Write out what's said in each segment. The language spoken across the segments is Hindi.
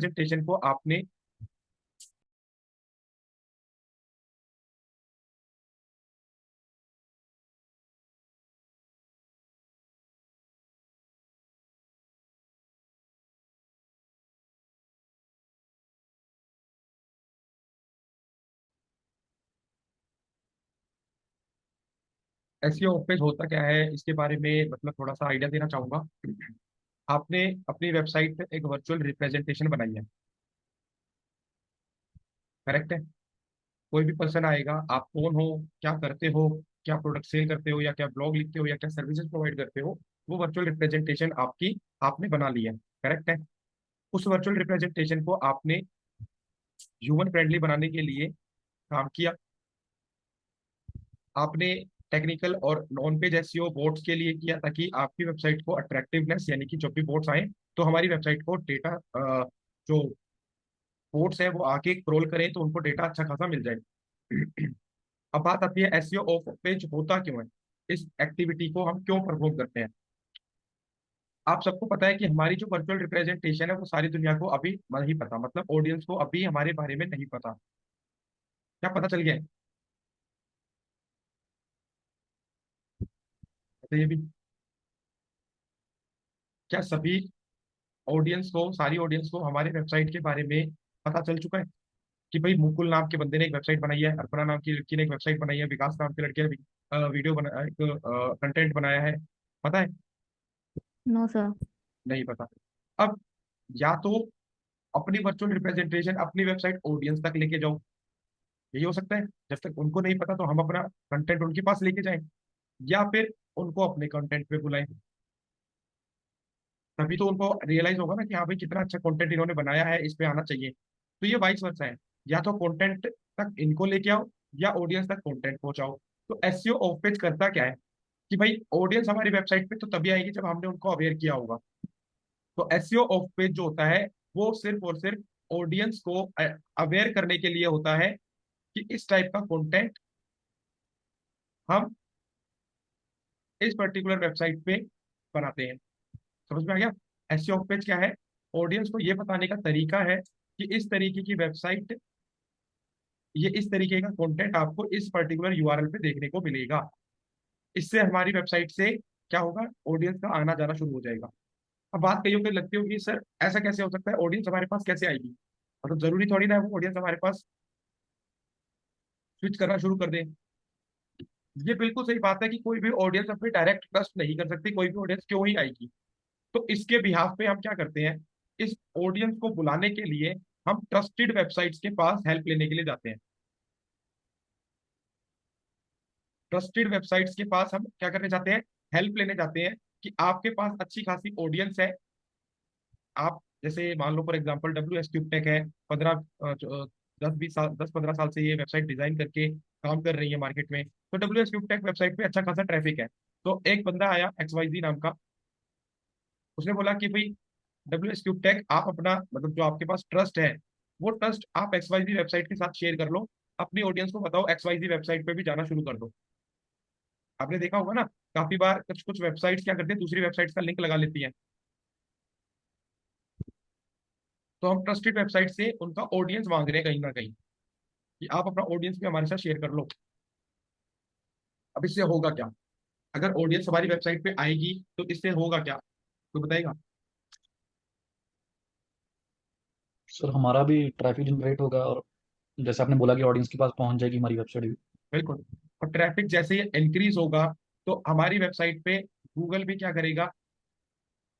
रिप्रेजेंटेशन को आपने एसईओ पेज होता क्या है इसके बारे में मतलब थोड़ा सा आइडिया देना चाहूंगा। आपने अपनी वेबसाइट पे एक वर्चुअल रिप्रेजेंटेशन बनाई है, करेक्ट है। कोई भी पर्सन आएगा, आप कौन हो, क्या करते हो, क्या प्रोडक्ट सेल करते हो, या क्या ब्लॉग लिखते हो, या क्या सर्विसेज प्रोवाइड करते हो, वो वर्चुअल रिप्रेजेंटेशन आपकी आपने बना ली है, करेक्ट है। उस वर्चुअल रिप्रेजेंटेशन को आपने ह्यूमन फ्रेंडली बनाने के लिए काम किया। आपने टेक्निकल और नॉन पेज एसईओ बोट्स के लिए किया, ताकि आपकी वेबसाइट को अट्रैक्टिवनेस, यानी कि जब भी बोट्स आए तो हमारी वेबसाइट को डेटा, जो बोट्स है वो आके क्रोल करें तो उनको डेटा अच्छा खासा मिल जाए। अब बात आती है एसईओ ऑफ पेज होता क्यों है, इस एक्टिविटी को हम क्यों परफॉर्म करते हैं। आप सबको पता है कि हमारी जो वर्चुअल रिप्रेजेंटेशन है वो सारी दुनिया को अभी नहीं पता, मतलब ऑडियंस को अभी हमारे बारे में नहीं पता। क्या पता चल गया है? तो ये भी, क्या सभी ऑडियंस को, सारी ऑडियंस को हमारे वेबसाइट के बारे में पता चल चुका है कि भाई मुकुल नाम के बंदे ने एक वेबसाइट बनाई है, अर्पणा नाम की लड़की ने एक वेबसाइट बनाई है, विकास नाम के लड़के ने वीडियो बना, एक कंटेंट बनाया है, पता है? No sir. नहीं पता। अब या तो अपनी वर्चुअल रिप्रेजेंटेशन अपनी वेबसाइट ऑडियंस तक लेके जाओ, यही हो सकता है। जब तक उनको नहीं पता तो हम अपना कंटेंट उनके पास लेके जाएं, या फिर उनको अपने कंटेंट पे बुलाएं। तभी तो उनको रियलाइज होगा ना कि हाँ भाई कितना अच्छा कंटेंट इन्होंने बनाया है, इस पे आना चाहिए। तो ये वाइस वर्सा है, या तो कंटेंट तक इनको लेके आओ या ऑडियंस तक कंटेंट पहुंचाओ। तो एसईओ ऑफ पेज करता क्या है कि भाई ऑडियंस हमारी वेबसाइट पे तो तभी आएगी जब हमने उनको अवेयर किया होगा। तो एसईओ ऑफ पेज जो होता है वो सिर्फ और सिर्फ ऑडियंस को अवेयर करने के लिए होता है कि इस टाइप का कंटेंट हम इस पर्टिकुलर वेबसाइट पे बनाते हैं। समझ में आ गया? एसईओ पेज क्या है? ऑडियंस को ये बताने का तरीका है कि इस तरीके की वेबसाइट, ये इस तरीके का कंटेंट आपको इस पर्टिकुलर यूआरएल पे देखने को मिलेगा। इससे हमारी वेबसाइट से क्या होगा, ऑडियंस का आना जाना शुरू हो जाएगा। अब बात कई होकर लगती होगी सर ऐसा कैसे हो सकता है, ऑडियंस हमारे पास कैसे आएगी? मतलब जरूरी थोड़ी ना है वो ऑडियंस हमारे पास स्विच करना शुरू कर दे। ये बिल्कुल सही बात है कि कोई भी ऑडियंस अपने डायरेक्ट ट्रस्ट नहीं कर सकती, कोई भी ऑडियंस क्यों ही आएगी। तो इसके बिहाफ पे हम क्या करते हैं, इस ऑडियंस को बुलाने के लिए हम ट्रस्टेड वेबसाइट्स के पास हेल्प लेने के लिए जाते हैं। ट्रस्टेड वेबसाइट्स के पास हम क्या करने जाते हैं, हेल्प लेने जाते हैं कि आपके पास अच्छी खासी ऑडियंस है। आप जैसे मान लो for example W S cube tech है, 10 20 साल, 10 15 साल से ये वेबसाइट डिजाइन करके काम कर रही है मार्केट में। तो W S cube tech website पे अच्छा खासा ट्रैफिक है। तो एक बंदा आया XYZ नाम का, उसने बोला कि भाई डब्ल्यू एस क्यूब टेक आप अपना मतलब जो आपके पास ट्रस्ट है, वो ट्रस्ट आप XYZ वेबसाइट के साथ शेयर कर लो, अपनी ऑडियंस को बताओ XYZ वेबसाइट पे भी जाना शुरू कर दो। आपने देखा होगा ना, काफी बार कुछ कुछ वेबसाइट्स क्या करती है, दूसरी वेबसाइट्स का लिंक लगा लेती हैं। तो हम ट्रस्टेड वेबसाइट से उनका ऑडियंस मांग रहे हैं कहीं ना कहीं कि आप अपना ऑडियंस भी हमारे साथ शेयर कर लो। अब इससे होगा क्या, अगर ऑडियंस हमारी वेबसाइट पे आएगी तो इससे होगा क्या, तो बताएगा? सर हमारा भी ट्रैफिक जनरेट होगा, और जैसे आपने बोला कि ऑडियंस के पास पहुंच जाएगी हमारी वेबसाइट भी। बिल्कुल। और ट्रैफिक जैसे ही इंक्रीज होगा तो हमारी वेबसाइट पे गूगल भी क्या करेगा,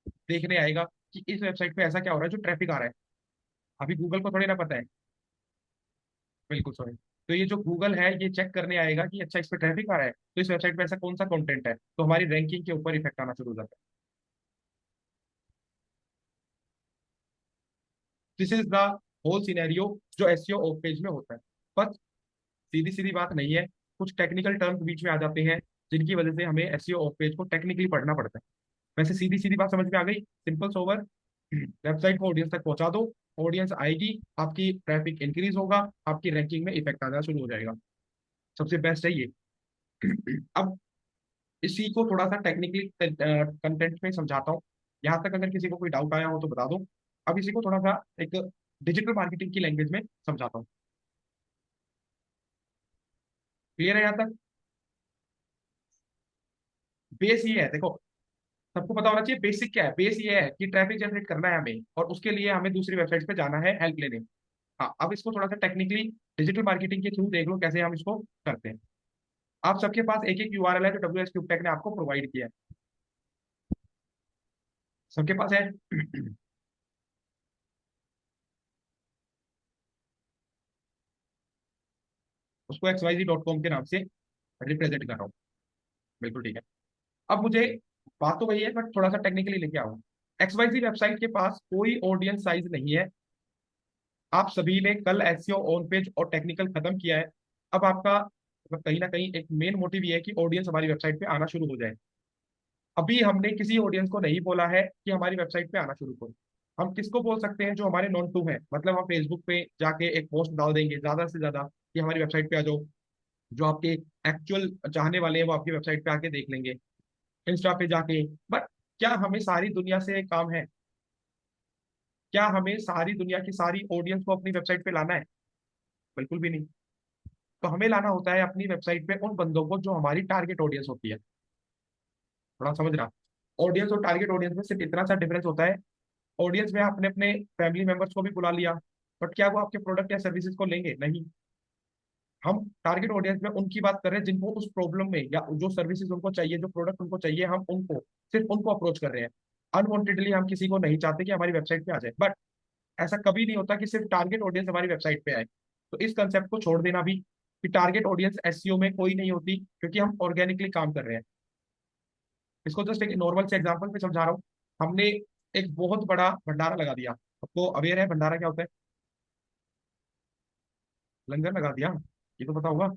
देखने आएगा कि इस वेबसाइट पे ऐसा क्या हो रहा है जो ट्रैफिक आ रहा है। अभी गूगल को थोड़ी ना पता है। बिल्कुल सही। तो ये जो गूगल है ये चेक करने आएगा कि अच्छा इस पे ट्रैफिक आ रहा है, तो इस वेबसाइट पे ऐसा कौन सा कंटेंट है, तो हमारी रैंकिंग के ऊपर इफेक्ट आना शुरू हो जाता है। This is the whole scenario जो एसईओ ऑफ पेज में होता है। बस सीधी सीधी बात नहीं है, कुछ टेक्निकल टर्म्स बीच में आ जाते हैं जिनकी वजह से हमें एसईओ ऑफ पेज को टेक्निकली पढ़ना पड़ता है। वैसे सीधी सीधी बात समझ में आ गई, सिंपल सोवर। वेबसाइट को ऑडियंस तक पहुंचा दो, ऑडियंस आएगी, आपकी ट्रैफिक इंक्रीज होगा, आपकी रैंकिंग में इफेक्ट आना शुरू हो जाएगा। सबसे बेस्ट है ये। अब इसी को थोड़ा सा टेक्निकली कंटेंट में समझाता हूँ। यहाँ तक अगर किसी को कोई डाउट आया हो तो बता दो। अब इसी को थोड़ा सा एक डिजिटल मार्केटिंग की लैंग्वेज में समझाता हूँ। क्लियर है यहाँ तक? बेस ये है, देखो, सबको पता होना चाहिए बेसिक क्या है। बेस ये है कि ट्रैफिक जनरेट करना है हमें, और उसके लिए हमें दूसरी वेबसाइट पे जाना है हेल्प लेने। हाँ, अब इसको थोड़ा सा टेक्निकली डिजिटल मार्केटिंग के थ्रू देख लो कैसे हम इसको करते हैं। आप सबके पास एक एक यूआरएल है जो डब्ल्यू एस क्यूब टेक ने आपको प्रोवाइड किया है। सबके पास है? उसको xyz.com के नाम से रिप्रेजेंट कर रहा हूँ। बिल्कुल ठीक है। अब मुझे, बात तो वही है बट थोड़ा सा टेक्निकली लेके आऊँ। XYZ वेबसाइट के पास कोई ऑडियंस साइज नहीं है। आप सभी ने कल एसईओ ऑन पेज और टेक्निकल खत्म किया है। अब आपका कहीं ना कहीं एक मेन मोटिव ये है कि ऑडियंस हमारी वेबसाइट पे आना शुरू हो जाए। अभी हमने किसी ऑडियंस को नहीं बोला है कि हमारी वेबसाइट पे आना शुरू करो। हम किसको बोल सकते हैं? जो हमारे नॉन टू है, मतलब हम फेसबुक पे जाके एक पोस्ट डाल देंगे ज्यादा से ज्यादा कि हमारी वेबसाइट पे आ जाओ। जो आपके एक्चुअल चाहने वाले हैं वो आपकी वेबसाइट पे आके देख लेंगे, इंस्टा पे जाके। बट क्या हमें सारी दुनिया से काम है? क्या हमें सारी दुनिया की सारी ऑडियंस को अपनी वेबसाइट पे लाना है? बिल्कुल भी नहीं। तो हमें लाना होता है अपनी वेबसाइट पे उन बंदों को जो हमारी टारगेट ऑडियंस होती है। थोड़ा समझ रहा? ऑडियंस और टारगेट ऑडियंस में सिर्फ इतना सा डिफरेंस होता है। ऑडियंस में आपने अपने फैमिली मेंबर्स को भी बुला लिया, बट क्या वो आपके प्रोडक्ट या सर्विसेज को लेंगे? नहीं। हम टारगेट ऑडियंस में उनकी बात कर रहे हैं जिनको उस प्रॉब्लम में, या जो सर्विसेज उनको चाहिए, जो प्रोडक्ट उनको चाहिए, हम उनको, सिर्फ उनको अप्रोच कर रहे हैं। अनवांटेडली हम किसी को नहीं चाहते कि हमारी वेबसाइट पे आ जाए। बट ऐसा कभी नहीं होता कि सिर्फ टारगेट ऑडियंस हमारी वेबसाइट पे आए। तो इस कंसेप्ट को छोड़ देना भी, कि टारगेट ऑडियंस एसईओ में कोई नहीं होती, क्योंकि हम ऑर्गेनिकली काम कर रहे हैं। इसको जस्ट एक नॉर्मल से एग्जांपल पे समझा रहा हूँ। हमने एक बहुत बड़ा भंडारा लगा दिया। आपको अवेयर है भंडारा क्या होता है? लंगर लगा दिया, ये तो पता होगा।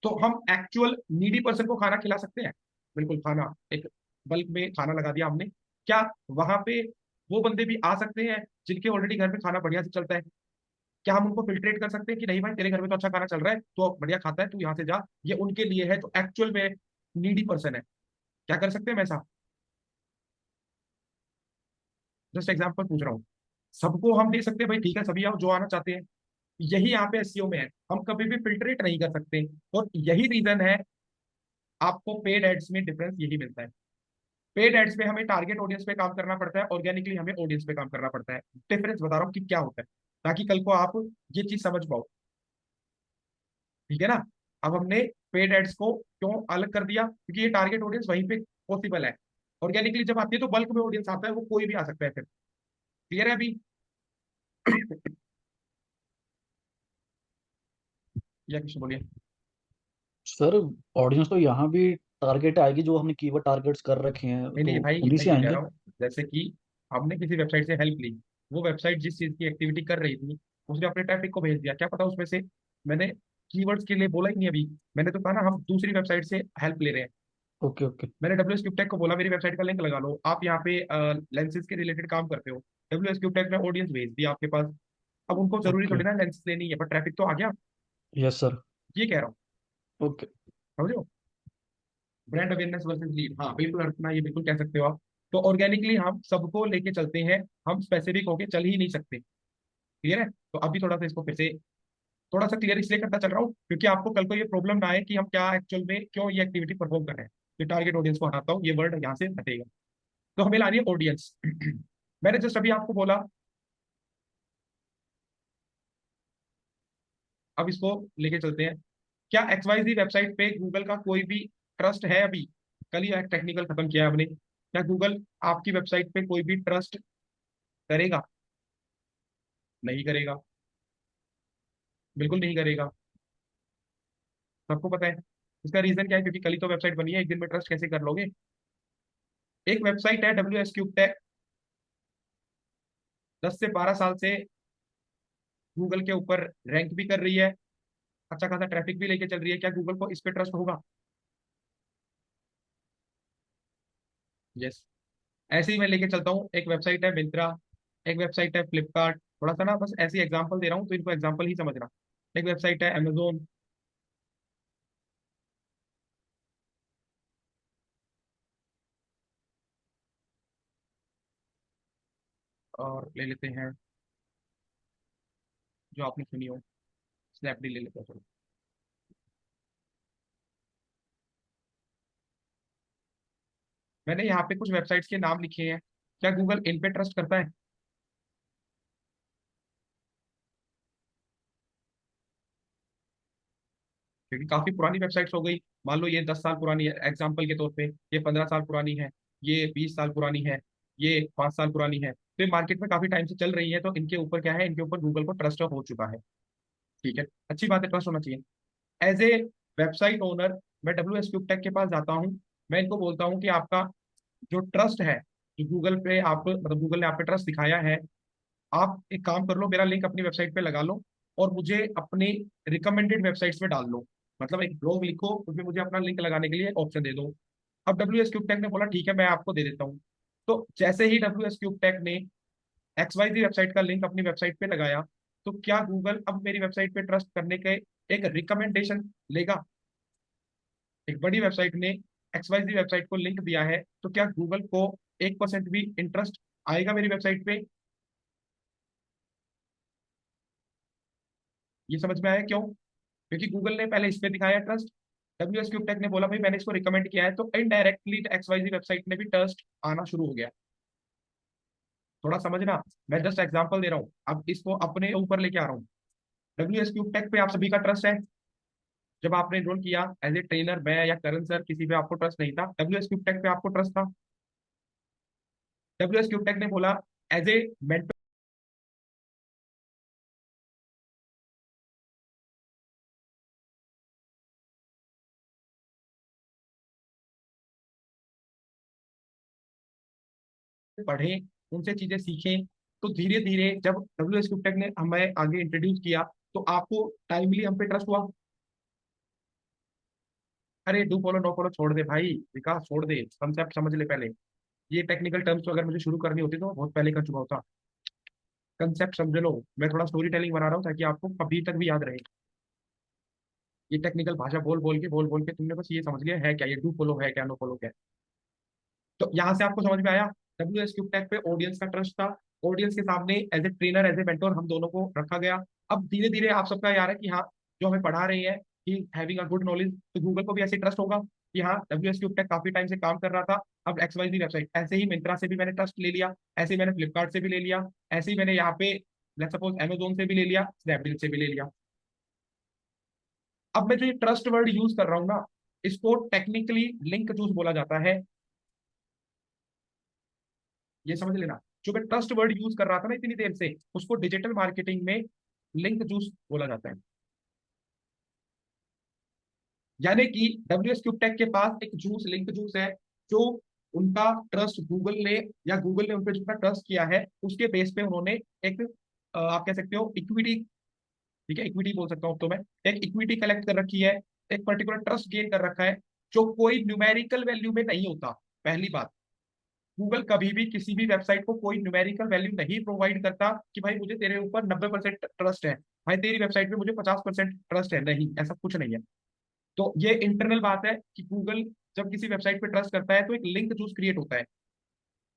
तो हम एक्चुअल नीडी पर्सन को खाना खिला सकते हैं? बिल्कुल, खाना एक बल्क में खाना लगा दिया हमने। क्या वहां पे वो बंदे भी आ सकते हैं जिनके ऑलरेडी घर में खाना बढ़िया से चलता है? क्या हम उनको फिल्ट्रेट कर सकते हैं कि नहीं भाई तेरे घर में तो अच्छा खाना चल रहा है, तो बढ़िया खाता है, तू यहाँ से जा? ये उनके लिए है जो एक्चुअल में नीडी पर्सन है। क्या कर सकते हैं हम ऐसा? जस्ट एग्जाम्पल पूछ रहा हूँ। सबको हम दे सकते हैं भाई, ठीक है सभी आओ जो आना चाहते हैं। यही यहाँ पे एसईओ में है, हम कभी भी फिल्ट्रेट नहीं कर सकते। और यही रीजन है, आपको पेड एड्स में डिफरेंस यही मिलता है। पेड एड्स पे हमें टारगेट ऑडियंस पे काम करना पड़ता है, ऑर्गेनिकली हमें ऑडियंस पे काम करना पड़ता है। डिफरेंस बता रहा हूँ कि क्या होता है, ताकि कल को आप ये चीज समझ पाओ। ठीक है ना? अब हमने पेड एड्स को क्यों अलग कर दिया? क्योंकि ये टारगेट ऑडियंस वहीं पे पॉसिबल है। ऑर्गेनिकली जब आती है तो बल्क में ऑडियंस आता है, वो कोई भी आ सकता है फिर। क्लियर है अभी? या कुछ बोलिए। सर ऑडियंस तो यहाँ भी टारगेट आएगी, जो हमने कीवर्ड टारगेट्स कर रखे हैं नहीं तो नहीं भाई, उन्हीं मैं से ये कह आएंगे। रहा हूँ, जैसे कि हमने किसी वेबसाइट से हेल्प ली, वो वेबसाइट जिस चीज की एक्टिविटी कर रही थी, उसने अपने ट्रैफिक को भेज दिया। क्या पता उसमें से, मैंने कीवर्ड्स के लिए बोला ही नहीं अभी। मैंने तो कहा ना हम दूसरी वेबसाइट से हेल्प ले रहे हैं। Okay okay. मैंने डब्ल्यू एस टेक को बोला मेरी वेबसाइट का लिंक लगा लो, आप यहाँ पे लेंसेज के रिलेटेड काम करते हो। डब्ल्यू एस टेक ने ऑडियंस भेज दिया आपके पास। अब उनको जरूरी ओके। थोड़ी ना लेंसेज लेनी है, पर ट्रैफिक तो आ गया। Yes sir. ये कह रहा हूँ। ओके। समझो? ब्रांड अवेयरनेस वर्सेस लीड, हाँ बिल्कुल अर्चना, ये बिल्कुल कह सकते हो आप। तो ऑर्गेनिकली हम सबको लेके चलते हैं, हम स्पेसिफिक होके चल ही नहीं सकते। क्लियर है? तो अभी थोड़ा सा इसको फिर से थोड़ा सा क्लियर इसलिए करता चल रहा हूँ क्योंकि आपको कल को ये प्रॉब्लम ना आए कि हम क्या एक्चुअल में क्यों ये एक्टिविटी परफॉर्म कर रहे हैं। ये टारगेट ऑडियंस को हटाता हूँ, ये वर्ड यहाँ से हटेगा। तो हमें लानी है ऑडियंस। मैंने जस्ट अभी आपको बोला। अब इसको लेके चलते हैं। क्या XYZ वेबसाइट पे गूगल का कोई भी ट्रस्ट है अभी? कल ही टेक्निकल खत्म किया है हमने। क्या गूगल आपकी वेबसाइट पे कोई भी ट्रस्ट करेगा? नहीं करेगा। बिल्कुल नहीं करेगा। सबको पता है। इसका रीजन क्या है? क्योंकि कल ही तो वेबसाइट बनी है, एक दिन में ट्रस्ट कैसे कर लोगे? एक वेबसाइट है डब्ल्यू एस क्यूब टेक, 10 से 12 साल से गूगल के ऊपर रैंक भी कर रही है, अच्छा खासा ट्रैफिक भी लेके चल रही है। क्या गूगल को इस पे ट्रस्ट होगा? यस। ऐसे ही मैं लेके चलता हूँ, एक वेबसाइट है मिंत्रा, एक वेबसाइट है फ्लिपकार्ट। थोड़ा सा ना बस ऐसी एग्जांपल दे रहा हूँ तो इनको एग्जांपल ही समझना। एक वेबसाइट है अमेजोन। और ले लेते हैं जो आपने सुनी हो, स्नैपडील ले लेते हैं, चलो। मैंने यहाँ पे कुछ वेबसाइट्स के नाम लिखे हैं, क्या गूगल इन पे ट्रस्ट करता है? क्योंकि काफी पुरानी वेबसाइट्स हो गई। मान लो ये 10 साल पुरानी है एग्जाम्पल के तौर पे, ये 15 साल पुरानी है, ये 20 साल पुरानी है, ये 5 साल पुरानी है, तो ये मार्केट में काफी टाइम से चल रही है, तो इनके ऊपर क्या है, इनके ऊपर गूगल को ट्रस्ट हो चुका है। ठीक है, अच्छी बात है, ट्रस्ट होना चाहिए। एज ए वेबसाइट ओनर मैं डब्ल्यू एस क्यू टेक के पास जाता हूँ, मैं इनको बोलता हूँ कि आपका जो ट्रस्ट है, जो गूगल पे आप मतलब गूगल ने आप पे ट्रस्ट दिखाया है, आप एक काम कर लो, मेरा लिंक अपनी वेबसाइट पे लगा लो और मुझे अपनी रिकमेंडेड वेबसाइट्स में डाल लो। मतलब एक ब्लॉग लिखो, उसमें मुझे अपना लिंक लगाने के लिए ऑप्शन दे दो। अब डब्ल्यू एस क्यूब टेक ने बोला ठीक है मैं आपको दे देता हूँ। तो जैसे ही डब्ल्यू एस क्यूब टेक ने एक्स वाई जी वेबसाइट का लिंक अपनी वेबसाइट पे लगाया, तो क्या गूगल अब मेरी वेबसाइट पे ट्रस्ट करने के एक रिकमेंडेशन लेगा? एक बड़ी वेबसाइट ने एक्स वाई जी वेबसाइट को लिंक दिया है, तो क्या गूगल को 1% भी इंटरेस्ट आएगा मेरी वेबसाइट पे? ये समझ में आया क्यों? क्योंकि गूगल ने पहले इस पे दिखाया trust, W S cube tech ने बोला भाई मैंने इसको रिकमेंड किया है, तो indirectly X Y Z website में भी ट्रस्ट आना शुरू हो गया। थोड़ा समझना, मैं जस्ट एग्जांपल दे रहा हूँ, अब इसको अपने ऊपर लेके आ रहा हूँ। डब्ल्यू एस क्यूब टेक पे आप सभी का ट्रस्ट है। जब आपने एनरोल किया एज ए ट्रेनर, मैं या करण सर, किसी पे आपको ट्रस्ट नहीं था, डब्ल्यू एस क्यूब टेक पे आपको ट्रस्ट था। डब्ल्यू एस क्यूब टेक ने बोला एज ए मेंटर पढ़े, उनसे चीजें सीखें। तो धीरे धीरे जब डब्ल्यू एस क्यूब टेक ने हमें आगे इंट्रोड्यूस किया, तो आपको टाइमली हम पे ट्रस्ट हुआ। अरे डू फॉलो नो फॉलो छोड़ दे भाई, विकास छोड़ दे, कंसेप्ट समझ ले पहले। ये टेक्निकल टर्म्स तो अगर मुझे शुरू करनी होती तो बहुत पहले कर चुका होता। कंसेप्ट समझ लो, मैं थोड़ा स्टोरी टेलिंग बना रहा हूँ ताकि आपको अभी तक भी याद रहे। ये टेक्निकल भाषा बोल बोल के तुमने बस ये समझ लिया है क्या, ये डू फॉलो है क्या, नो फॉलो क्या है। तो यहाँ से आपको समझ में आया, डब्ल्यू एस क्यूब टेक पे ऑडियंस का ट्रस्ट था। ऑडियंस के सामने as a trainer as a mentor हम दोनों को रखा गया। अब धीरे धीरे आप सबका यार है कि हाँ, जो हमें पढ़ा रही है कि हैविंग अ गुड नॉलेज, तो गूगल को भी ऐसे ट्रस्ट होगा कि हाँ डब्ल्यू एस क्यूब टेक काफी टाइम से काम कर रहा था। अब एक्स वाई जी वेबसाइट, ऐसे ही मिंत्रा से भी मैंने ट्रस्ट ले लिया, ऐसे ही मैंने फ्लिपकार्ट से भी ले लिया, ऐसे ही मैंने यहाँ पे लेट्स सपोज अमेजोन से भी ले लिया, स्नैपडील से भी ले लिया। अब मैं जो ये ट्रस्ट वर्ड यूज कर रहा हूँ ना, इसको टेक्निकली लिंक जूस बोला जाता है। ये समझ लेना, जो मैं ट्रस्ट वर्ड यूज कर रहा था ना इतनी देर से, उसको डिजिटल मार्केटिंग में लिंक जूस बोला जाता है। यानी कि डब्ल्यू एस क्यूब टेक के पास एक जूस, लिंक जूस है, जो उनका ट्रस्ट गूगल ने, या गूगल ने उन पर जितना ट्रस्ट किया है उसके बेस पे उन्होंने एक आप कह सकते हो इक्विटी, ठीक है इक्विटी बोल सकता हूँ तो मैं, एक इक्विटी कलेक्ट कर रखी है, एक पर्टिकुलर ट्रस्ट गेन कर रखा है, जो कोई न्यूमेरिकल वैल्यू में नहीं होता। पहली बात, गूगल कभी भी किसी भी वेबसाइट को कोई न्यूमेरिकल वैल्यू नहीं प्रोवाइड करता कि भाई मुझे तेरे ऊपर 90% ट्रस्ट है, भाई तेरी वेबसाइट पे मुझे 50% ट्रस्ट है, नहीं, ऐसा कुछ नहीं है। तो ये इंटरनल बात है कि गूगल जब किसी वेबसाइट पे ट्रस्ट करता है तो एक लिंक जूस क्रिएट होता है।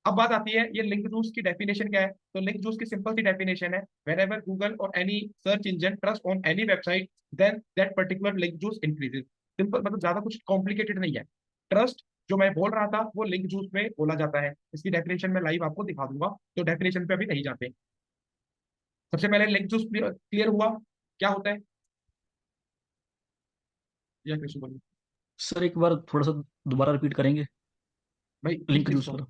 अब बात आती है ये लिंक जूस की डेफिनेशन क्या है, तो लिंक जूस की सिंपल सी डेफिनेशन है, वेन एवर गूगल और any search engine trust on any website, then that particular link juice increases. Simple, मतलब ज्यादा कुछ कॉम्प्लिकेटेड नहीं है। ट्रस्ट जो मैं बोल रहा था वो लिंक जूस में बोला जाता है, इसकी डेफिनेशन में लाइव आपको दिखा दूंगा, तो डेफिनेशन पे अभी नहीं जाते। सबसे पहले लिंक जूस क्लियर हुआ क्या होता है, या कृष्ण बोलिए। सर एक बार थोड़ा सा दोबारा रिपीट करेंगे? भाई किस लिंक चीज जूस को? वाला।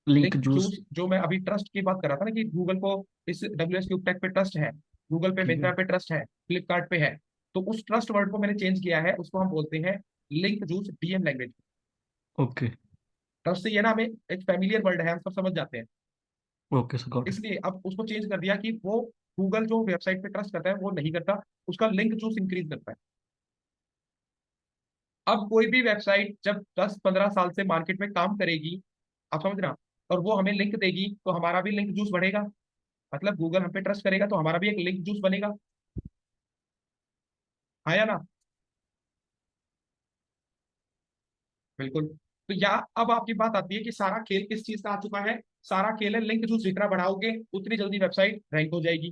Link link juice. जूस जो मैं अभी ट्रस्ट की बात कर रहा था ना, कि गूगल को इस डब्ल्यू एस क्यूब टेक पे ट्रस्ट है, गूगल पे, ठीक मिंत्रा है। पे ट्रस्ट है, फ्लिपकार्ट पे है, तो उस ट्रस्ट वर्ड को मैंने चेंज किया है, उसको हम बोलते हैं link juice DM language. Okay. Trust से ये ना हमें एक फेमिलियर वर्ड है, हम सब समझ जाते हैं। Okay sir, got it. इसलिए अब उसको चेंज कर दिया कि वो गूगल जो वेबसाइट पे ट्रस्ट करता है वो नहीं करता, उसका लिंक जूस इंक्रीज करता है। अब कोई भी वेबसाइट जब 10-15 साल से मार्केट में काम करेगी, आप समझ रहे हो, और वो हमें लिंक देगी, तो हमारा भी लिंक जूस बढ़ेगा। मतलब गूगल हम पे ट्रस्ट करेगा तो हमारा भी एक लिंक जूस बनेगा। हाँ या ना? बिल्कुल। तो या अब आपकी बात आती है कि सारा खेल किस चीज का आ चुका है, सारा खेल है लिंक जूस जितना बढ़ाओगे उतनी जल्दी वेबसाइट रैंक हो जाएगी।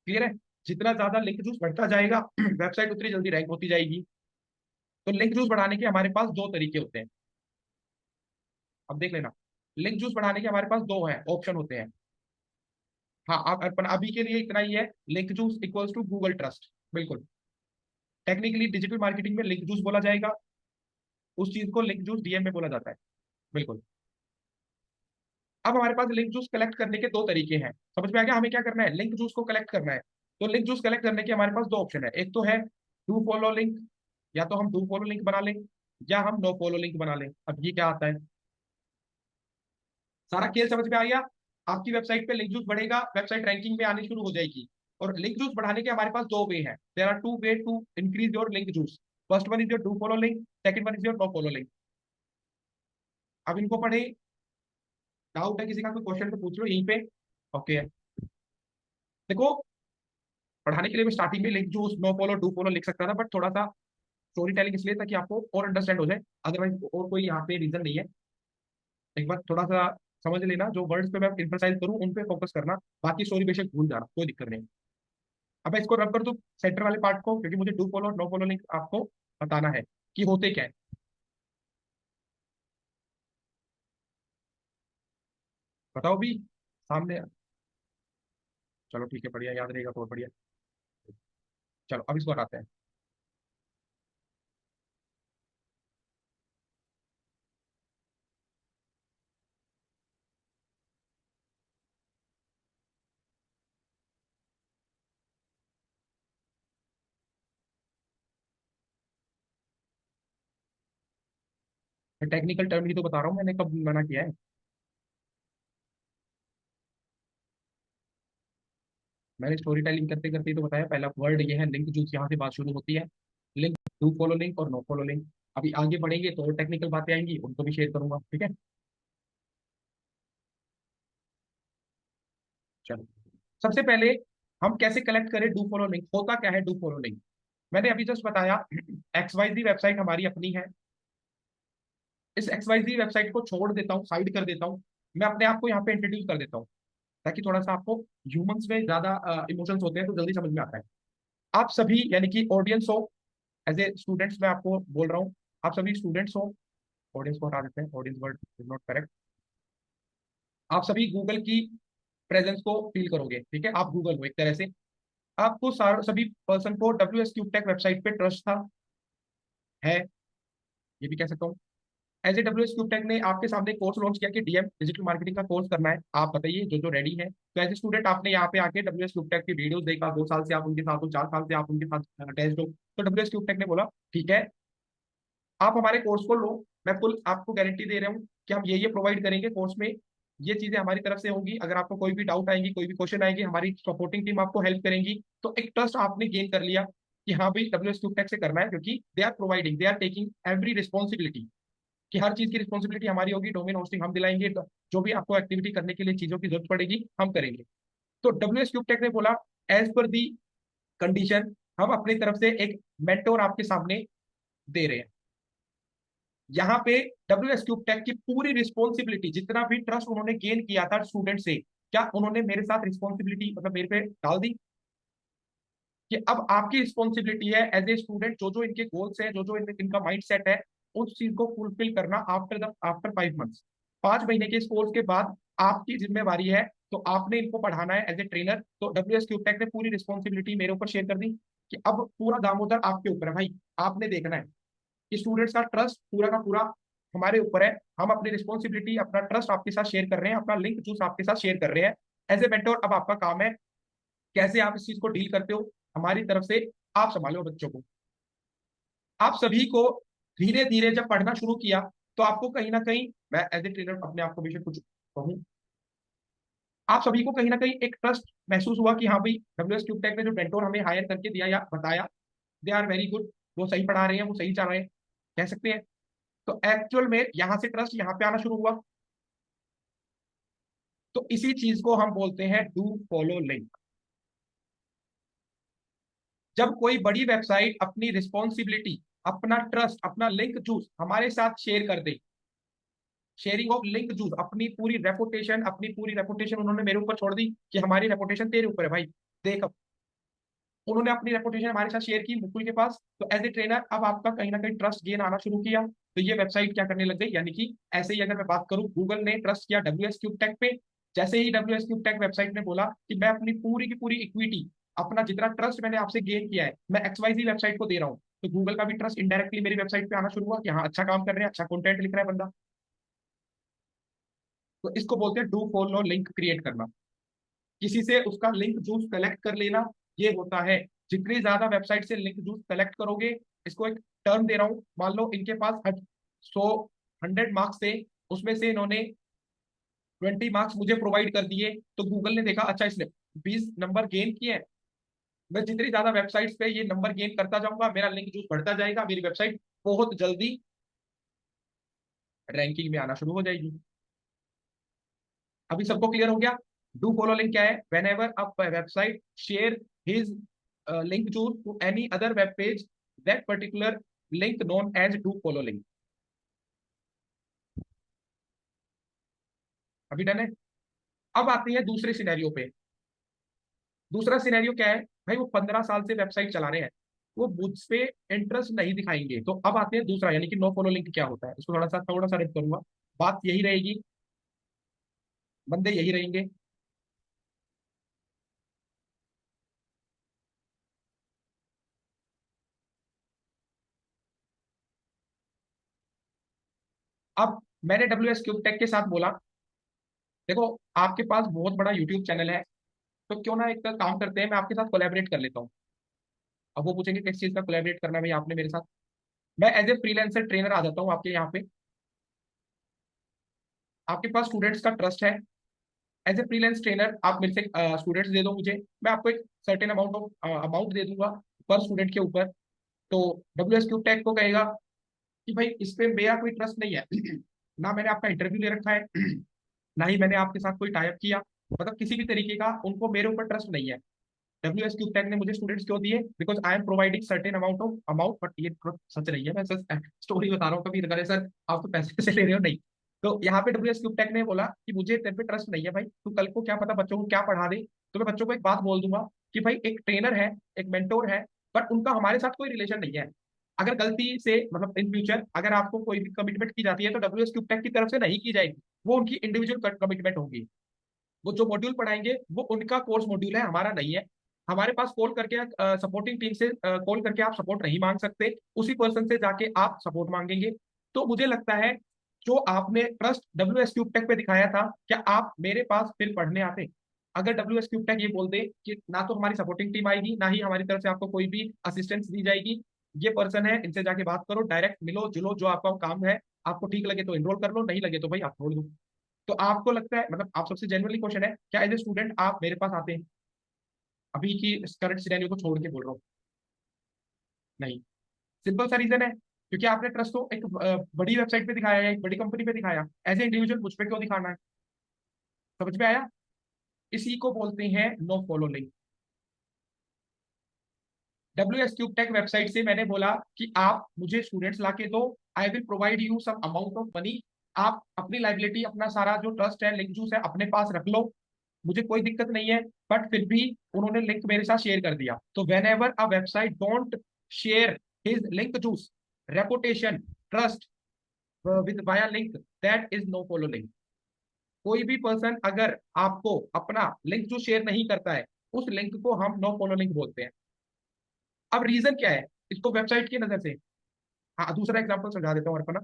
क्लियर है? जितना ज्यादा लिंक जूस बढ़ता जाएगा वेबसाइट उतनी जल्दी रैंक होती जाएगी। तो लिंक जूस बढ़ाने के हमारे पास दो तरीके होते हैं। अब देख लेना, लिंक जूस बढ़ाने के हमारे पास दो है ऑप्शन होते हैं। हाँ, अब अपन अभी के लिए इतना ही है, link juice equals to Google trust. बिल्कुल, टेक्निकली डिजिटल मार्केटिंग में लिंक जूस बोला जाएगा, उस चीज को लिंक जूस डीएम में बोला जाता है। बिल्कुल। अब हमारे पास लिंक जूस कलेक्ट करने के दो तरीके हैं। समझ में आ गया हमें क्या करना है, लिंक जूस को कलेक्ट करना है। तो लिंक जूस कलेक्ट करने के हमारे पास दो ऑप्शन है, एक तो है डू फॉलो लिंक, या तो हम डू फॉलो लिंक बना लें या हम नो फॉलो लिंक बना लें। अब ये क्या आता है, सारा खेल समझ में आ गया। आपकी वेबसाइट पे लिंक जूस बढ़ेगा, वेबसाइट रैंकिंग में आनी शुरू हो जाएगी। और लिंक जूस बढ़ाने के हमारे पास दो वे हैं, there are two way to increase your link juice. First one is your do follow link, second one is your no follow link. अब इनको पढ़े, डाउट है किसी का, कोई क्वेश्चन तो पूछ लो यहीं पे। ओके, देखो, पढ़ाने के लिए मैं स्टार्टिंग में link juice no follow do follow लिख सकता था, बट थोड़ा सा स्टोरी टेलिंग इसलिए ताकि आपको और अंडरस्टैंड हो जाए, अदरवाइज और कोई यहाँ पे रीजन नहीं है। एक बार थोड़ा सा समझ लेना, जो वर्ड्स पे मैं इंफरसाइज करूँ उन पे फोकस करना, बाकी स्टोरी बेशक भूल जाना, कोई दिक्कत नहीं। अब मैं इसको रब कर दूं सेंटर वाले पार्ट को, क्योंकि मुझे do follow no follow link आपको बताना है कि होते क्या है। बताओ भी सामने। चलो ठीक है, बढ़िया, याद रहेगा तो और बढ़िया। चलो अब इसको हटाते हैं। टेक्निकल टर्म ही तो बता रहा हूँ, मैंने कब मना किया है। मैंने स्टोरी टेलिंग करते करते ही तो बताया, पहला वर्ड ये है लिंक, जो यहाँ से बात शुरू होती है। लिंक, डू फॉलो लिंक और नो फॉलो लिंक। अभी आगे बढ़ेंगे तो और टेक्निकल बातें आएंगी, उनको भी शेयर करूंगा, ठीक है। चलो, सबसे पहले हम कैसे कलेक्ट करें डू फॉलो लिंक, होता क्या है डू फॉलो लिंक। मैंने अभी जस्ट बताया, XYZ वेबसाइट हमारी अपनी है। इस XYZ वेबसाइट को छोड़ देता हूँ, साइड कर देता हूँ, मैं अपने आप को यहाँ पे इंट्रोड्यूस कर देता हूँ, ताकि थोड़ा सा आपको, ह्यूमंस में ज्यादा इमोशंस होते हैं तो जल्दी समझ में आता है। आप सभी यानी कि ऑडियंस हो, एज ए स्टूडेंट्स मैं आपको बोल रहा हूँ, आप सभी स्टूडेंट्स हो। ऑडियंस को हटा देते हैं, audience word is not correct. आप सभी गूगल की प्रेजेंस को फील करोगे, ठीक है, आप गूगल हो एक तरह से। आपको सभी पर्सन को WS टेक वेबसाइट पे ट्रस्ट था, है, ये भी कह सकता हूँ। एज ए WS ने आपके सामने कोर्स लॉन्च किया कि डीएम डिजिटल मार्केटिंग का कोर्स करना है, आप बताइए जो जो रेडी है। तो एज ए स्टूडेंट आपने यहाँ पे आके WS की वीडियोस देखा, 2 साल से आप उनके साथ हो, 4 साल से आप उनके साथ अटैच हो, तो WS ने बोला ठीक है, आप हमारे कोर्स को लो, मैं फुल आपको गारंटी दे रहा हूँ कि हम ये प्रोवाइड करेंगे कोर्स में, ये चीजें हमारी तरफ से होंगी, अगर आपको कोई भी डाउट आएंगी, कोई भी क्वेश्चन आएंगे, हमारी सपोर्टिंग टीम आपको हेल्प करेंगी। तो एक ट्रस्ट आपने गेन कर लिया कि हाँ भाई WS से करना है, क्योंकि they are providing, they are taking every responsibility, कि हर चीज की रिस्पॉन्सिबिलिटी हमारी होगी, डोमेन होस्टिंग हम दिलाएंगे, तो जो भी आपको एक्टिविटी करने के लिए चीजों की जरूरत पड़ेगी हम करेंगे। तो WS ने बोला, एज पर दी कंडीशन, हम अपनी तरफ से एक मेंटोर आपके सामने दे रहे हैं। यहाँ पे WS की पूरी रिस्पॉन्सिबिलिटी, जितना भी ट्रस्ट उन्होंने गेन किया था स्टूडेंट से, क्या उन्होंने मेरे साथ रिस्पॉन्सिबिलिटी मतलब मेरे पे डाल दी, कि अब आपकी रिस्पॉन्सिबिलिटी है एज ए स्टूडेंट, जो जो इनके गोल्स है, जो जो इनका माइंड सेट है, उस चीज को फुलफिल करना आफ्टर 5 मंथ्स। 5 महीने के इस कोर्स के बाद आपकी जिम्मेवारी है, तो आपने इनको पढ़ाना है एज ए ट्रेनर। तो WS ने पूरी रिस्पॉन्सिबिलिटी मेरे ऊपर शेयर कर दी कि अब पूरा दामोदर आपके ऊपर है भाई, आपने देखना है कि स्टूडेंट्स का ट्रस्ट पूरा का पूरा हमारे ऊपर है, हम अपनी रिस्पॉन्सिबिलिटी, अपना ट्रस्ट आपके साथ शेयर कर रहे हैं, अपना लिंक जूस आपके साथ शेयर कर रहे हैं। एज ए मेंटोर अब आपका काम है, कैसे आप इस चीज को डील करते हो, हमारी तरफ से आप संभालो बच्चों को। आप सभी को धीरे धीरे जब पढ़ना शुरू किया, तो आपको कहीं ना कहीं, मैं एज ए ट्रेनर अपने आप को बेशक कुछ कहूँ, आप सभी को कहीं ना कहीं एक ट्रस्ट महसूस हुआ कि हाँ भाई WS ने जो मेंटोर हमें हायर करके दिया या बताया, दे आर वेरी गुड, वो सही पढ़ा रहे हैं, वो सही चल रहे हैं, कह सकते हैं। तो एक्चुअल में यहां से ट्रस्ट यहाँ पे आना शुरू हुआ। तो इसी चीज को हम बोलते हैं डू फॉलो लिंक। जब कोई बड़ी वेबसाइट अपनी रिस्पॉन्सिबिलिटी अपना ट्रस्ट, अपना लिंक जूस हमारे साथ शेयर कर दे। शेयरिंग ऑफ लिंक जूस, अपनी पूरी रेपुटेशन उन्होंने मेरे ऊपर छोड़ दी कि हमारी रेपुटेशन तेरे ऊपर है भाई, देख। उन्होंने अपनी रेपुटेशन हमारे साथ शेयर की मुकुल के पास। तो एज ए ट्रेनर अब आपका कहीं ना कहीं ट्रस्ट गेन आना शुरू किया। तो ये वेबसाइट क्या करने लग गई, यानी कि ऐसे ही अगर मैं बात करूं, गूगल ने ट्रस्ट किया डब्ल्यू एस क्यूब टेक पे। जैसे ही W S cube tech website ने बोला कि मैं अपनी पूरी की पूरी इक्विटी, अपना जितना ट्रस्ट मैंने आपसे गेन किया है, मैं XYZ वेबसाइट को दे रहा हूँ, तो गूगल का भी ट्रस्ट इनडायरेक्टली मेरी वेबसाइट पे आना शुरू हुआ कि हाँ अच्छा काम कर रहे हैं, अच्छा कंटेंट लिख रहा है बंदा। तो इसको बोलते हैं डू फॉलो लिंक क्रिएट करना, किसी से उसका लिंक जूस कलेक्ट कर लेना। ये होता है, जितनी ज्यादा वेबसाइट से लिंक जूस कलेक्ट करोगे। इसको एक टर्म दे रहा हूं, मान लो इनके पास 100 मार्क्स थे, उसमें से इन्होंने 20 मार्क्स मुझे प्रोवाइड कर दिए। तो गूगल ने देखा अच्छा इसने 20 नंबर गेन किए हैं, मैं जितनी ज्यादा वेबसाइट्स पे ये नंबर गेन करता जाऊंगा, मेरा लिंक जूस बढ़ता जाएगा, मेरी वेबसाइट बहुत जल्दी रैंकिंग में आना शुरू हो जाएगी। अभी सबको क्लियर हो गया? डू फॉलो लिंक क्या है? Whenever a website share his link to any other web page, that particular link known as do follow link. अभी डन है? अब आते हैं दूसरे सिनेरियो पे। दूसरा सिनेरियो क्या है भाई, वो 15 साल से वेबसाइट चला रहे हैं, वो मुझ पे इंटरेस्ट नहीं दिखाएंगे। तो अब आते हैं दूसरा, यानी कि नो फॉलो लिंक क्या होता है, इसको थोड़ा सा रेड करूंगा। बात यही रहेगी, बंदे यही रहेंगे। अब मैंने WS क्यूब टेक के साथ बोला, देखो आपके पास बहुत बड़ा यूट्यूब चैनल है, तो क्यों ना एक काम करते हैं, मैं आपके साथ कोलैबोरेट कर लेता हूँ। अब वो पूछेंगे किस चीज का कोलैबोरेट करना है भाई आपने मेरे साथ। मैं एज ए फ्रीलांसर ट्रेनर आ जाता हूँ आपके यहाँ पे, आपके पास स्टूडेंट्स का ट्रस्ट है। एज ए फ्रीलांस ट्रेनर आप मेरे से स्टूडेंट्स दे दो मुझे, मैं आपको एक सर्टेन अमाउंट दे दूंगा पर स्टूडेंट के ऊपर। तो WS क्यूब टेक को कहेगा कि भाई इस पे मेरा कोई ट्रस्ट नहीं है ना मैंने आपका इंटरव्यू ले रखा है ना ही मैंने आपके साथ कोई टाइप किया, मतलब किसी भी तरीके का उनको मेरे ऊपर ट्रस्ट नहीं है। WS क्यूब टेक ने मुझे स्टूडेंट्स क्यों दिए? Because I am providing certain amount, but ये सच नहीं है, मैं सच स्टोरी बता रहा हूँ। कभी लगा सर आप तो पैसे से ले रहे हो, नहीं। तो यहाँ पे WS क्यूब टेक ने बोला कि मुझे तेरे पे ट्रस्ट नहीं है भाई, तू कल को क्या पता बच्चों को क्या पढ़ा दे। तो मैं बच्चों को एक बात बोल दूंगा कि भाई एक ट्रेनर है, एक मेंटोर है, बट उनका हमारे साथ कोई रिलेशन नहीं है। अगर गलती से मतलब इन फ्यूचर अगर आपको कोई भी कमिटमेंट की जाती है तो WS क्यूब टेक की तरफ से नहीं की जाएगी, वो उनकी इंडिविजुअल कमिटमेंट होगी। वो जो मॉड्यूल पढ़ाएंगे वो उनका कोर्स मॉड्यूल है, हमारा नहीं है। हमारे पास कॉल करके सपोर्टिंग टीम से कॉल करके आप सपोर्ट नहीं मांग सकते, उसी पर्सन से जाके आप सपोर्ट मांगेंगे। तो मुझे लगता है जो आपने ट्रस्ट WS क्यूब टेक पे दिखाया था, क्या आप मेरे पास फिर पढ़ने आते? अगर WS क्यूब टेक ये बोल दे कि ना तो हमारी सपोर्टिंग टीम आएगी, ना ही हमारी तरफ से आपको कोई भी असिस्टेंस दी जाएगी, ये पर्सन है इनसे जाके बात करो, डायरेक्ट मिलो जुलो, जो आपका काम है आपको ठीक लगे तो एनरोल कर लो, नहीं लगे तो भाई आप छोड़ दो। तो आपको लगता है, मतलब आप सबसे जेन्युइनली क्वेश्चन है, क्या एज ए स्टूडेंट आप मेरे पास आते हैं? अभी की करंट सिनेरियो को छोड़ के बोल रहा हूँ, नहीं। सिंपल सा रीजन है, क्योंकि आपने ट्रस्ट को एक बड़ी वेबसाइट पे दिखाया है, एक बड़ी कंपनी पे दिखाया, एज ए इंडिविजुअल मुझ पे क्यों दिखाना है? समझ में आया? इसी को बोलते हैं no follow link. WS cube tech website से मैंने बोला कि आप मुझे स्टूडेंट्स ला के दो, I will provide you some amount of money, आप अपनी लाइबिलिटी, अपना सारा जो ट्रस्ट है, लिंक जूस है, अपने पास रख लो, मुझे कोई दिक्कत नहीं है। बट फिर भी उन्होंने लिंक मेरे साथ शेयर कर दिया। तो whenever a website don't share his link juice, reputation, trust with via link, that is no follow link. कोई भी पर्सन अगर आपको अपना लिंक जूस शेयर नहीं करता है, उस लिंक को हम नो फॉलो लिंक बोलते हैं। अब रीजन क्या है इसको वेबसाइट की नजर से? हाँ, दूसरा एग्जांपल समझा देता हूँ अर्पणा।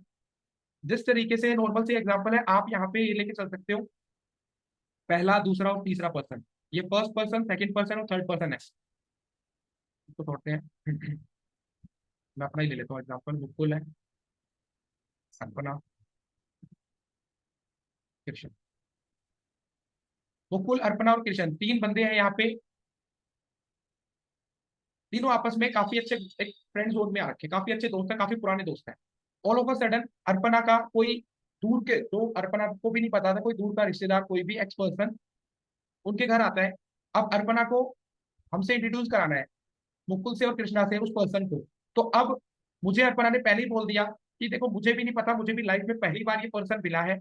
जिस तरीके से नॉर्मल से एग्जांपल है, आप यहाँ पे ये लेके चल सकते हो, पहला दूसरा और तीसरा पर्सन, ये फर्स्ट पर्सन, सेकंड पर्सन और थर्ड पर्सन है। इसको छोड़ते हैं मैं अपना ही ले लेता हूँ एग्जांपल, मुकुल है, अर्पणा, कृष्ण। मुकुल, अर्पणा और कृष्ण, तीन बंदे हैं यहाँ पे। तीनों आपस में काफी अच्छे, एक फ्रेंड जोन में आ रखे, काफी अच्छे दोस्त हैं, काफी पुराने दोस्त हैं। All of a sudden Arpana का कोई दूर के, जो अर्पणा को भी नहीं पता था, कोई दूर का रिश्तेदार, कोई भी एक्स पर्सन उनके घर आता है। अब अर्पणा को हमसे इंट्रोड्यूस कराना है, मुकुल से और कृष्णा से, उस पर्सन को। तो अब मुझे अर्पणा ने पहले ही बोल दिया कि देखो मुझे भी नहीं पता, मुझे भी लाइफ में पहली बार ये पर्सन मिला है,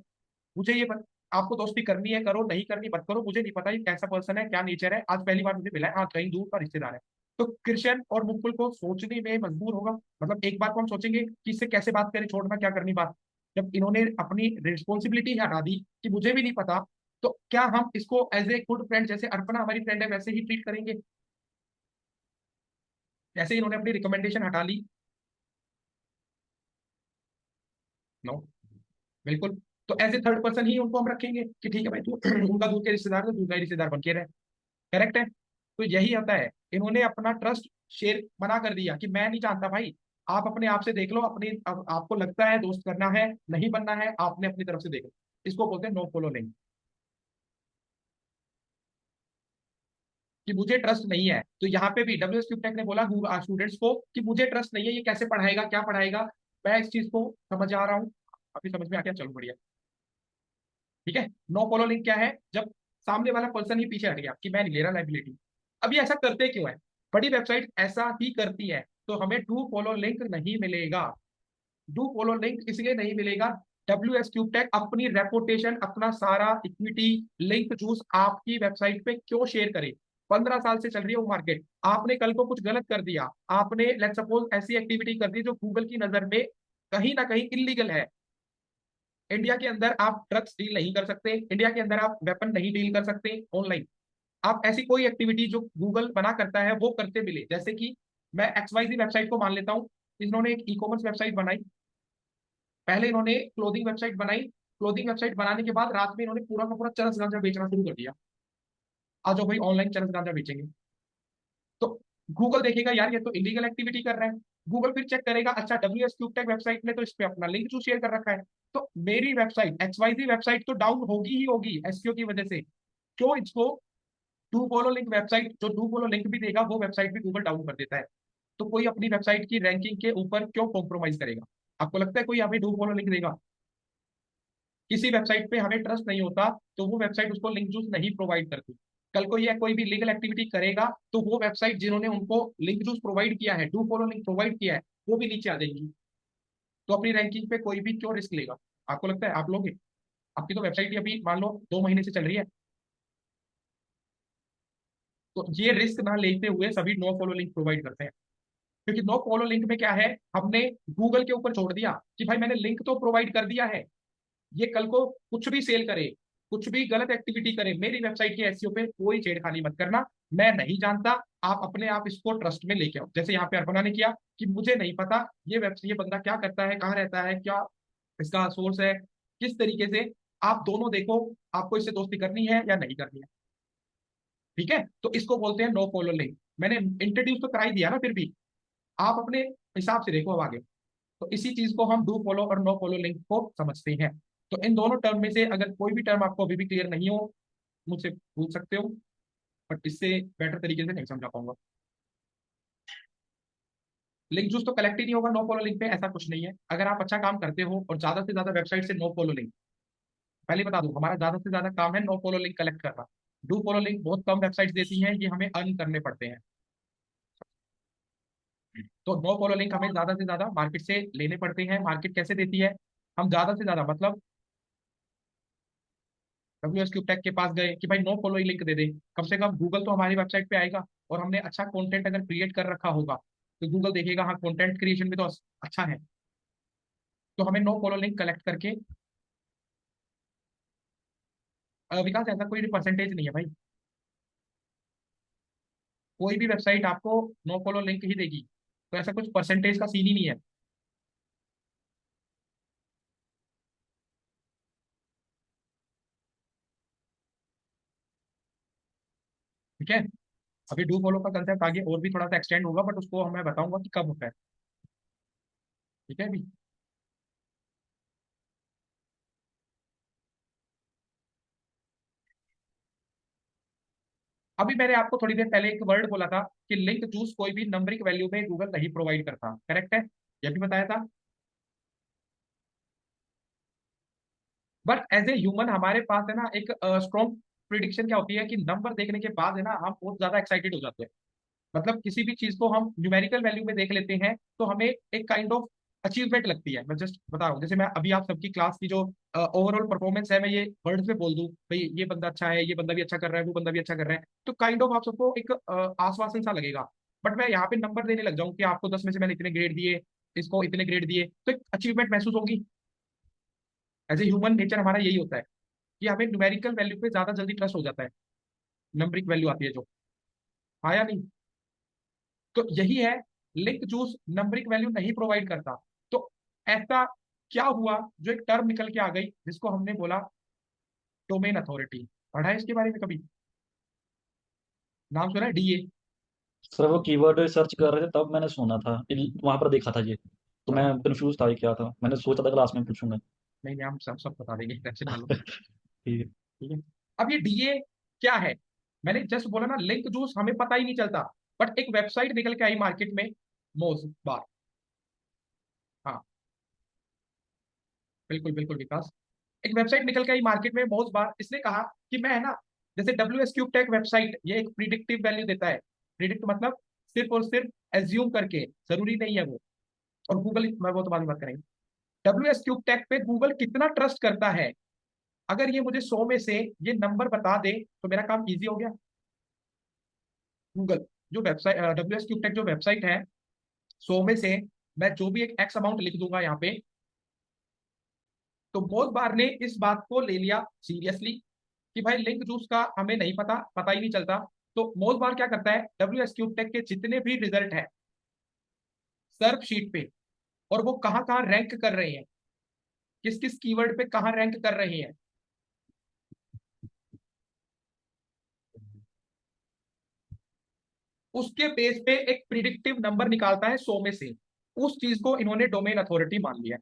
मुझे ये आपको दोस्ती करनी है करो, नहीं करनी मत करो, मुझे नहीं पता ये कैसा पर्सन है, क्या नेचर है, आज पहली बार मुझे मिला है, हाँ कहीं दूर का रिश्तेदार है। तो कृष्ण और मुकुल को सोचने में मजबूर होगा। मतलब एक बात को हम सोचेंगे कि इससे कैसे बात करें, छोड़ना क्या करनी बात, जब इन्होंने अपनी रिस्पॉन्सिबिलिटी हटा दी कि मुझे भी नहीं पता, तो क्या हम इसको एज ए गुड फ्रेंड, जैसे अर्पणा हमारी फ्रेंड है वैसे ही ट्रीट करेंगे? जैसे इन्होंने अपनी रिकमेंडेशन हटा ली, नो, बिल्कुल। तो एज ए थर्ड पर्सन ही उनको हम रखेंगे कि ठीक है भाई तू उनका दूर के रिश्तेदार है, दूसरा रिश्तेदार बन के रहे। करेक्ट है। तो यही होता है, इन्होंने अपना ट्रस्ट शेयर बना कर दिया कि मैं नहीं जानता भाई, आप अपने आप से देख लो, अपनी आपको लगता है दोस्त करना है नहीं बनना है, आपने अपनी तरफ से देख लो। इसको बोलते हैं नो फॉलो लिंक, कि मुझे ट्रस्ट नहीं है। तो यहाँ पे भी डब्ल्यू एस टेक ने बोला स्टूडेंट्स को कि मुझे ट्रस्ट नहीं है, ये कैसे पढ़ाएगा क्या पढ़ाएगा, मैं इस चीज को समझ आ रहा हूँ, अभी समझ में आ गया, चलो बढ़िया। ठीक है। नो फॉलो लिंक क्या है, जब सामने वाला पर्सन ही पीछे हट गया कि मैं नहीं ले रहा लाइबिलिटी। अब ये ऐसा करते क्यों है? बड़ी वेबसाइट ऐसा ही करती है, तो हमें डू फॉलो लिंक नहीं मिलेगा। डू फॉलो लिंक इसलिए नहीं मिलेगा, डब्ल्यू एस क्यूब टेक अपनी रेपुटेशन, अपना सारा इक्विटी, लिंक जूस आपकी वेबसाइट पे क्यों शेयर करे? 15 साल से चल रही है वो मार्केट, आपने कल को कुछ गलत कर दिया, आपने लेट सपोज ऐसी एक्टिविटी कर दी जो गूगल की नजर में कहीं ना कहीं इलीगल है। इंडिया के अंदर आप ड्रग्स डील नहीं कर सकते, इंडिया के अंदर आप वेपन नहीं डील कर सकते ऑनलाइन। आप ऐसी कोई एक्टिविटी जो गूगल मना करता है वो करते मिले, जैसे कि मैं एक्सवाईजी वेबसाइट को मान लेता हूँ, इन्होंने एक ई कॉमर्स वेबसाइट बनाई, पहले इन्होंने क्लोथिंग वेबसाइट बनाई, क्लोथिंग वेबसाइट बनाने के बाद रात में इन्होंने पूरा का पूरा चरस गांजा बेचना शुरू कर दिया। आज जो भाई ऑनलाइन चरस गांजा बेचेंगे, तो गूगल देखेगा यार ये तो इलीगल एक्टिविटी कर रहा है, गूगल फिर चेक करेगा, अच्छा W S cube tech website ने तो इस पे अपना लिंक जो शेयर कर रखा है, तो मेरी वेबसाइट एक्सवाईजी वेबसाइट तो डाउन होगी ही होगी एसईओ की वजह से। क्यों? इसको डू फॉलो लिंक वेबसाइट, जो डू फॉलो लिंक भी देगा वो वेबसाइट भी गूगल डाउन कर देता है। तो कोई अपनी वेबसाइट की रैंकिंग के ऊपर क्यों कॉम्प्रोमाइज करेगा? आपको लगता है कोई हमें डू फॉलो लिंक देगा? किसी वेबसाइट पे हमें ट्रस्ट नहीं होता तो वो वेबसाइट उसको लिंक जूस नहीं प्रोवाइड करती। कल को ये कोई भी लीगल एक्टिविटी करेगा तो वो वेबसाइट जिन्होंने उनको लिंक जूस प्रोवाइड किया है, डू फॉलो लिंक प्रोवाइड किया है, वो भी नीचे आ जाएंगी। तो अपनी रैंकिंग पे कोई भी क्यों रिस्क लेगा? आपको लगता है आप लोगे? आपकी तो वेबसाइट ही अभी मान लो 2 महीने से चल रही है। तो ये रिस्क ना लेते हुए सभी नो फॉलो लिंक प्रोवाइड करते हैं, क्योंकि नो फॉलो लिंक में क्या है, हमने गूगल के ऊपर छोड़ दिया कि भाई मैंने लिंक तो प्रोवाइड कर दिया है, ये कल को कुछ भी सेल करे, कुछ भी गलत एक्टिविटी करे, मेरी वेबसाइट के एसईओ पे कोई छेड़खानी मत करना, मैं नहीं जानता, आप अपने आप इसको ट्रस्ट में लेके आओ। जैसे यहाँ पे अर्पणा ने किया कि मुझे नहीं पता ये वेबसाइट, ये बंदा क्या करता है, कहाँ रहता है, क्या इसका सोर्स है, किस तरीके से, आप दोनों देखो आपको इससे दोस्ती करनी है या नहीं करनी है। ठीक है, तो इसको बोलते हैं नो फॉलो लिंक। मैंने इंट्रोड्यूस तो करा ही दिया ना, फिर भी आप अपने हिसाब से देखो अब आगे। तो इसी चीज को हम डू फॉलो और नो फॉलो लिंक को समझते हैं। तो इन दोनों टर्म में से अगर कोई भी टर्म आपको अभी भी क्लियर नहीं हो, मुझसे पूछ सकते हो, बट इससे बेटर तरीके से नहीं समझा पाऊंगा। लिंक जूस तो कलेक्ट ही नहीं होगा नो फॉलो लिंक पे, ऐसा कुछ नहीं है। अगर आप अच्छा काम करते हो और ज्यादा से ज्यादा वेबसाइट से नो फॉलो लिंक, पहले बता दूं हमारा ज्यादा से ज्यादा काम है नो फॉलो लिंक कलेक्ट करना। डू फॉलो लिंक बहुत कम वेबसाइट देती हैं, ये हमें अर्न करने पड़ते हैं। तो नो फॉलो लिंक हमें ज्यादा से ज्यादा मार्केट से लेने पड़ते हैं। मार्केट कैसे देती है? हम ज्यादा से ज्यादा मतलब डब्ल्यू एस क्यू टेक के पास गए कि भाई नो फॉलोइंग लिंक दे दे, कम से कम गूगल तो हमारी वेबसाइट पे आएगा, और हमने अच्छा कंटेंट अगर क्रिएट कर रखा होगा तो गूगल देखेगा हाँ कंटेंट क्रिएशन भी तो अच्छा है, तो हमें नो फॉलो लिंक कलेक्ट करके विकास ऐसा कोई परसेंटेज नहीं है भाई, कोई भी वेबसाइट आपको नो फॉलो लिंक ही देगी, तो ऐसा कुछ परसेंटेज का सीन ही नहीं है। ठीक है। अभी डू फॉलो का कंसेप्ट आगे और भी थोड़ा सा एक्सटेंड होगा, बट उसको मैं बताऊंगा कि कब होता है। ठीक है अभी। अभी मैंने आपको थोड़ी देर पहले एक वर्ड बोला था कि लिंक चूज कोई भी नंबरिक वैल्यू में गूगल नहीं प्रोवाइड करता, करेक्ट है? ये भी बताया था। बट एज ए ह्यूमन हमारे पास है ना एक स्ट्रॉन्ग प्रिडिक्शन क्या होती है कि नंबर देखने के बाद है ना हम बहुत ज्यादा एक्साइटेड हो जाते हैं। मतलब किसी भी चीज को हम न्यूमेरिकल वैल्यू में देख लेते हैं तो हमें एक काइंड ऑफ अचीवमेंट लगती है। मैं जस्ट बता रहा हूँ, जैसे मैं अभी आप सबकी क्लास की जो ओवरऑल परफॉर्मेंस है, मैं ये वर्ड्स में बोल दूं भाई ये बंदा अच्छा है, ये बंदा भी अच्छा कर रहा है, वो बंदा भी अच्छा कर रहा है, तो काइंड ऑफ आप सबको एक आश्वासन सा लगेगा। बट मैं यहाँ पे नंबर देने लग जाऊं कि आपको 10 में से मैंने इतने ग्रेड दिए, इसको इतने ग्रेड दिए, तो एक अचीवमेंट महसूस होगी। एज ए ह्यूमन नेचर हमारा यही होता है कि हमें न्यूमेरिकल वैल्यू पे ज्यादा जल्दी ट्रस्ट हो जाता है। नंबरिक वैल्यू आती है जो, हाँ या नहीं? तो यही है, लिंक जूस नंबरिक वैल्यू नहीं प्रोवाइड करता। तो ऐसा क्या हुआ जो एक टर्म निकल के आ गई जिसको हमने बोला डोमेन अथॉरिटी। पढ़ा है इसके बारे में कभी? नाम सुना है, डीए? सर वो कीवर्ड सर्च कर रहे थे तब मैंने सुना था, वहां पर देखा था ये, तो मैं कंफ्यूज था ये क्या था, मैंने सोचा था क्लास में पूछूंगा। नहीं नहीं, हम सब सब बता देंगे, टेंशन ना लो। ठीक है। ठीक है। अब ये डीए क्या है? मैंने जस्ट बोला ना, लिंक जूस हमें पता ही नहीं चलता, बट एक वेबसाइट निकल के आई मार्केट में, मोज बार। हाँ, बिल्कुल बिल्कुल विकास। एक वेबसाइट निकल के आई मार्केट में, मोज बार। इसने कहा कि मैं है ना, जैसे W S cube tech website, ये एक प्रिडिक्टिव वैल्यू देता है। प्रिडिक्ट मतलब सिर्फ और सिर्फ एज्यूम करके, जरूरी नहीं है वो। और गूगल, मैं वो तो बाद में बात करेंगे। डब्ल्यू एस क्यूब टेक पे गूगल कितना ट्रस्ट करता है, अगर ये मुझे 100 में से ये नंबर बता दे तो मेरा काम इजी हो गया। गूगल जो website, W S cube tech जो वेबसाइट है, 100 में से मैं जो भी एक एक्स अमाउंट लिख दूंगा यहाँ पे, तो बहुत बार ने इस बात को ले लिया सीरियसली कि भाई लिंक जूस का हमें नहीं पता, पता ही नहीं चलता। तो मोज बार क्या करता है, डब्ल्यू एस क्यूब टेक के जितने भी रिजल्ट है सर्च शीट पे, और वो कहाँ कहाँ रैंक कर रहे हैं, किस किस कीवर्ड पे कहाँ रैंक कर रहे हैं, उसके बेस पे एक प्रिडिक्टिव नंबर निकालता है 100 में से। उस चीज को इन्होंने डोमेन अथॉरिटी मान लिया।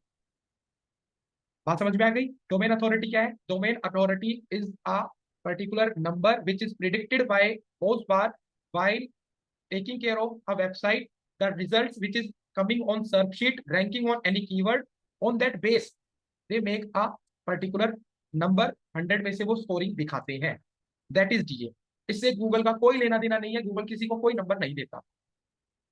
बात समझ में आ गई? डोमेन अथॉरिटी क्या है? Domain authority is a particular number which is predicted by most bar while taking care of a website, the results which is coming on search sheet, ranking on any keyword, on that base they make a particular number, 100 में से वो स्कोरिंग दिखाते हैं। That is DA. इससे गूगल का कोई लेना देना नहीं है, गूगल किसी को कोई नंबर नहीं देता।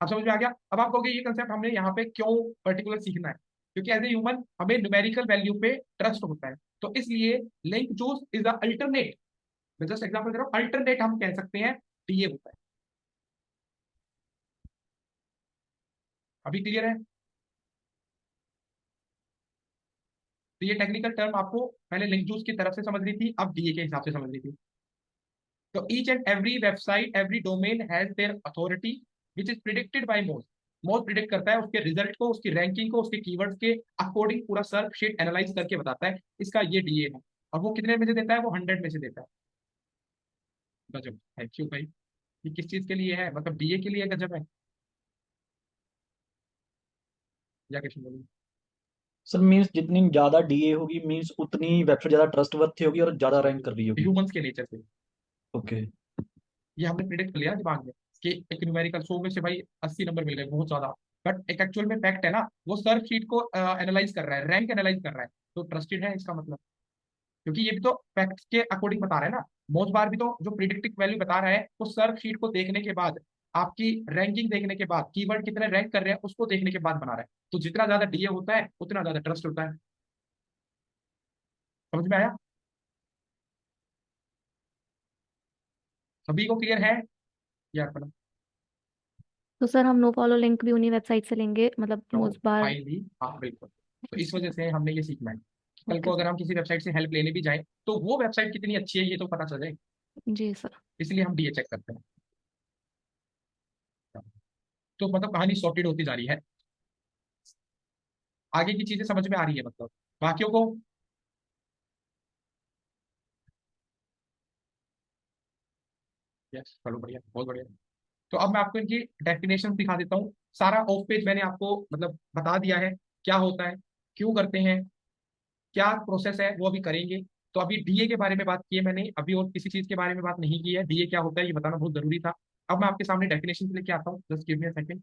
अब समझ में आ गया? अब आप कहोगे ये कंसेप्ट हमने यहाँ पे क्यों पर्टिकुलर सीखना है? क्योंकि एज ए ह्यूमन हमें न्यूमेरिकल वैल्यू पे ट्रस्ट होता है। तो इसलिए link juice is the alternate. मैं जस्ट एग्जांपल दे रहा हूँ, अल्टरनेट हम कह सकते हैं, डीए होता है। अभी क्लियर है? तो ये टेक्निकल टर्म आपको पहले लिंक जूस की तरफ से समझ ली थी, अब डीए के हिसाब से समझ ली थी। तो each and every website, every domain has their authority which is predicted by मोज। मोज प्रिडिक्ट करता है उसके रिजल्ट को, उसकी रैंकिंग को, उसके कीवर्ड्स के अकॉर्डिंग पूरा सर्च शीट एनालाइज करके बताता है इसका ये डीए है। और वो कितने में से देता है? वो 100 में से देता है। गजब है क्यों भाई? ये किस चीज के लिए है, मतलब डीए के लिए गजब है या कैसे बोलूं? सर मीन्स जितनी ज्यादा डीए होगी मीन्स उतनी वेबसाइट ज्यादा ट्रस्टवर्थी होगी और ज्यादा रैंक कर रही होगी। ह्यूमंस के नेचर से ओके। ये हमने प्रिडिक्ट कर लिया दिमाग में कि एक न्यूमेरिकल 100 में से भाई 80 नंबर मिल गए, बहुत ज्यादा। बट एक एक्चुअल में फैक्ट है ना, वो सर्च शीट को एनालाइज कर रहा है, रैंक एनालाइज कर रहा है, तो ट्रस्टेड है इसका मतलब। क्योंकि ये भी तो फैक्ट्स के अकॉर्डिंग बता रहा है ना। मोस्ट बार भी तो जो प्रिडिक्टिव वैल्यू बता रहा है, वो सर्च शीट को देखने के बाद, आपकी रैंकिंग देखने के बाद, कीवर्ड कितने रैंक कर रहे हैं उसको देखने के बाद बना रहा है। तो जितना ज्यादा डीए होता है उतना ज्यादा ट्रस्ट होता है। समझ में आया? सभी को क्लियर है यार? तो सर हम नो फॉलो लिंक भी उन्हीं वेबसाइट से लेंगे, मतलब तो मोस्ट बार? फाइनली, हाँ बिल्कुल। तो इस वजह से हमने ये सीखना है कि कल को ओके अगर हम किसी वेबसाइट से हेल्प लेने भी जाएं तो वो वेबसाइट कितनी अच्छी है ये तो पता चल जाए। जी सर। इसलिए हम डीए चेक करते हैं। तो मतलब कहानी सॉर्टेड होती जा रही है, आगे की चीजें समझ में आ रही है मतलब बाकियों को। यस, चलो बढ़िया, बहुत बढ़िया। तो अब मैं आपको इनकी डेफिनेशन दिखा देता हूँ। सारा ऑफ पेज मैंने आपको मतलब बता दिया है क्या होता है, क्यों करते हैं, क्या प्रोसेस है, वो अभी करेंगे। तो अभी डीए के बारे में बात की है मैंने, अभी और किसी चीज के बारे में बात नहीं की है। डीए क्या होता है ये बताना बहुत जरूरी था। अब मैं आपके सामने डेफिनेशन लेके आता हूँ, just give me a second.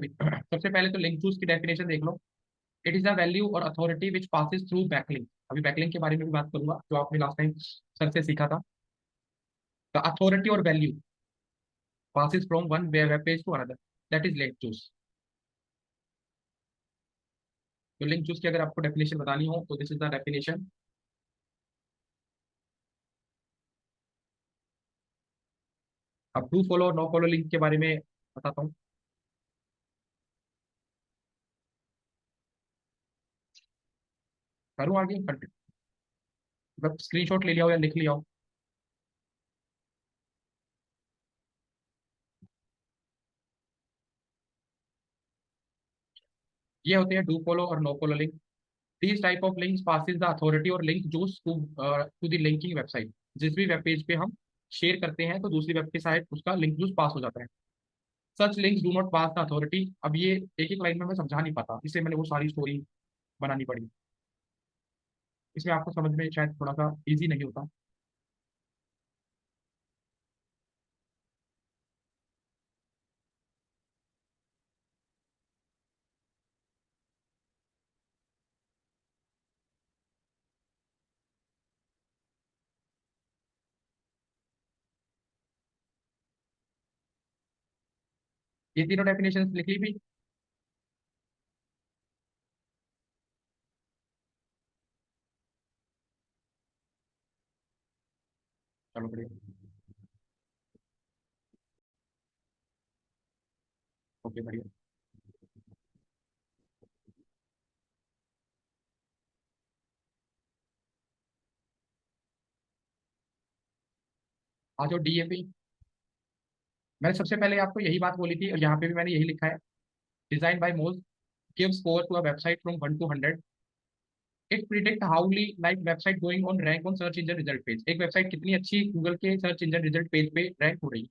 सबसे पहले तो लिंक चूज की डेफिनेशन देख लो। इट इज अ वैल्यू और authority which passes through backlink. अभी बैकलिंक के बारे में भी बात करूंगा जो आपने लास्ट टाइम सर से सीखा था। द अथॉरिटी और value passes from one web page to another, that is link juice। तो लिंक जूस की अगर आपको डेफिनेशन बतानी हो तो दिस इज द डेफिनेशन। अब डू फॉलो और नो फॉलो लिंक के बारे में बताता हूँ। करूँ आगे कंटिन्यू, मतलब स्क्रीनशॉट ले लिया हो या लिख लिया हो। ये होते हैं डू फॉलो और no follow link. This type of links passes the authority और link juice to the linking website. जिस भी वेब पेज पे हम शेयर करते हैं तो दूसरी वेब के साइड उसका लिंक जूस पास हो जाता है। Such links do not pass the authority. अब ये एक एक लाइन में मैं समझा नहीं पाता, इसलिए मैंने वो सारी स्टोरी बनानी पड़ी। इसमें आपको समझ में शायद थोड़ा सा इजी नहीं होता। ये तीनों डेफिनेशन लिख ली भी। चलो बढ़िया। ओके बढ़िया। आ जाओ डीएपी। मैंने सबसे पहले आपको यही बात बोली थी और यहाँ पे भी मैंने यही लिखा है। Design by Moz give score to a website from 1 to 100। It predict हाउली like website going on rank on search engine result page. एक वेबसाइट कितनी अच्छी गूगल के सर्च इंजन रिजल्ट पेज पे रैंक हो रही है।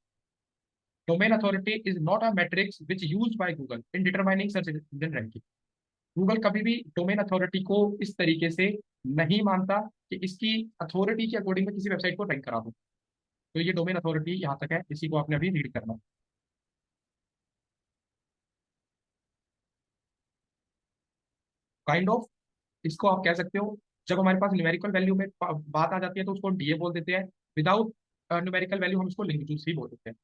Domain authority is not a matrix which use by Google in determining search engine ranking. Google कभी भी डोमेन अथॉरिटी को इस तरीके से नहीं मानता कि इसकी अथॉरिटी के अकॉर्डिंग में किसी वेबसाइट को रैंक करा दो। तो ये डोमेन अथॉरिटी यहाँ तक है, इसी को आपने अभी रीड करना। काइंड ऑफ, इसको आप कह सकते हो जब हमारे पास न्यूमेरिकल वैल्यू में बात आ जाती है तो उसको डीए बोल देते हैं। विदाउट न्यूमेरिकल वैल्यू हम उसको लिंक जूस ही बोल देते हैं।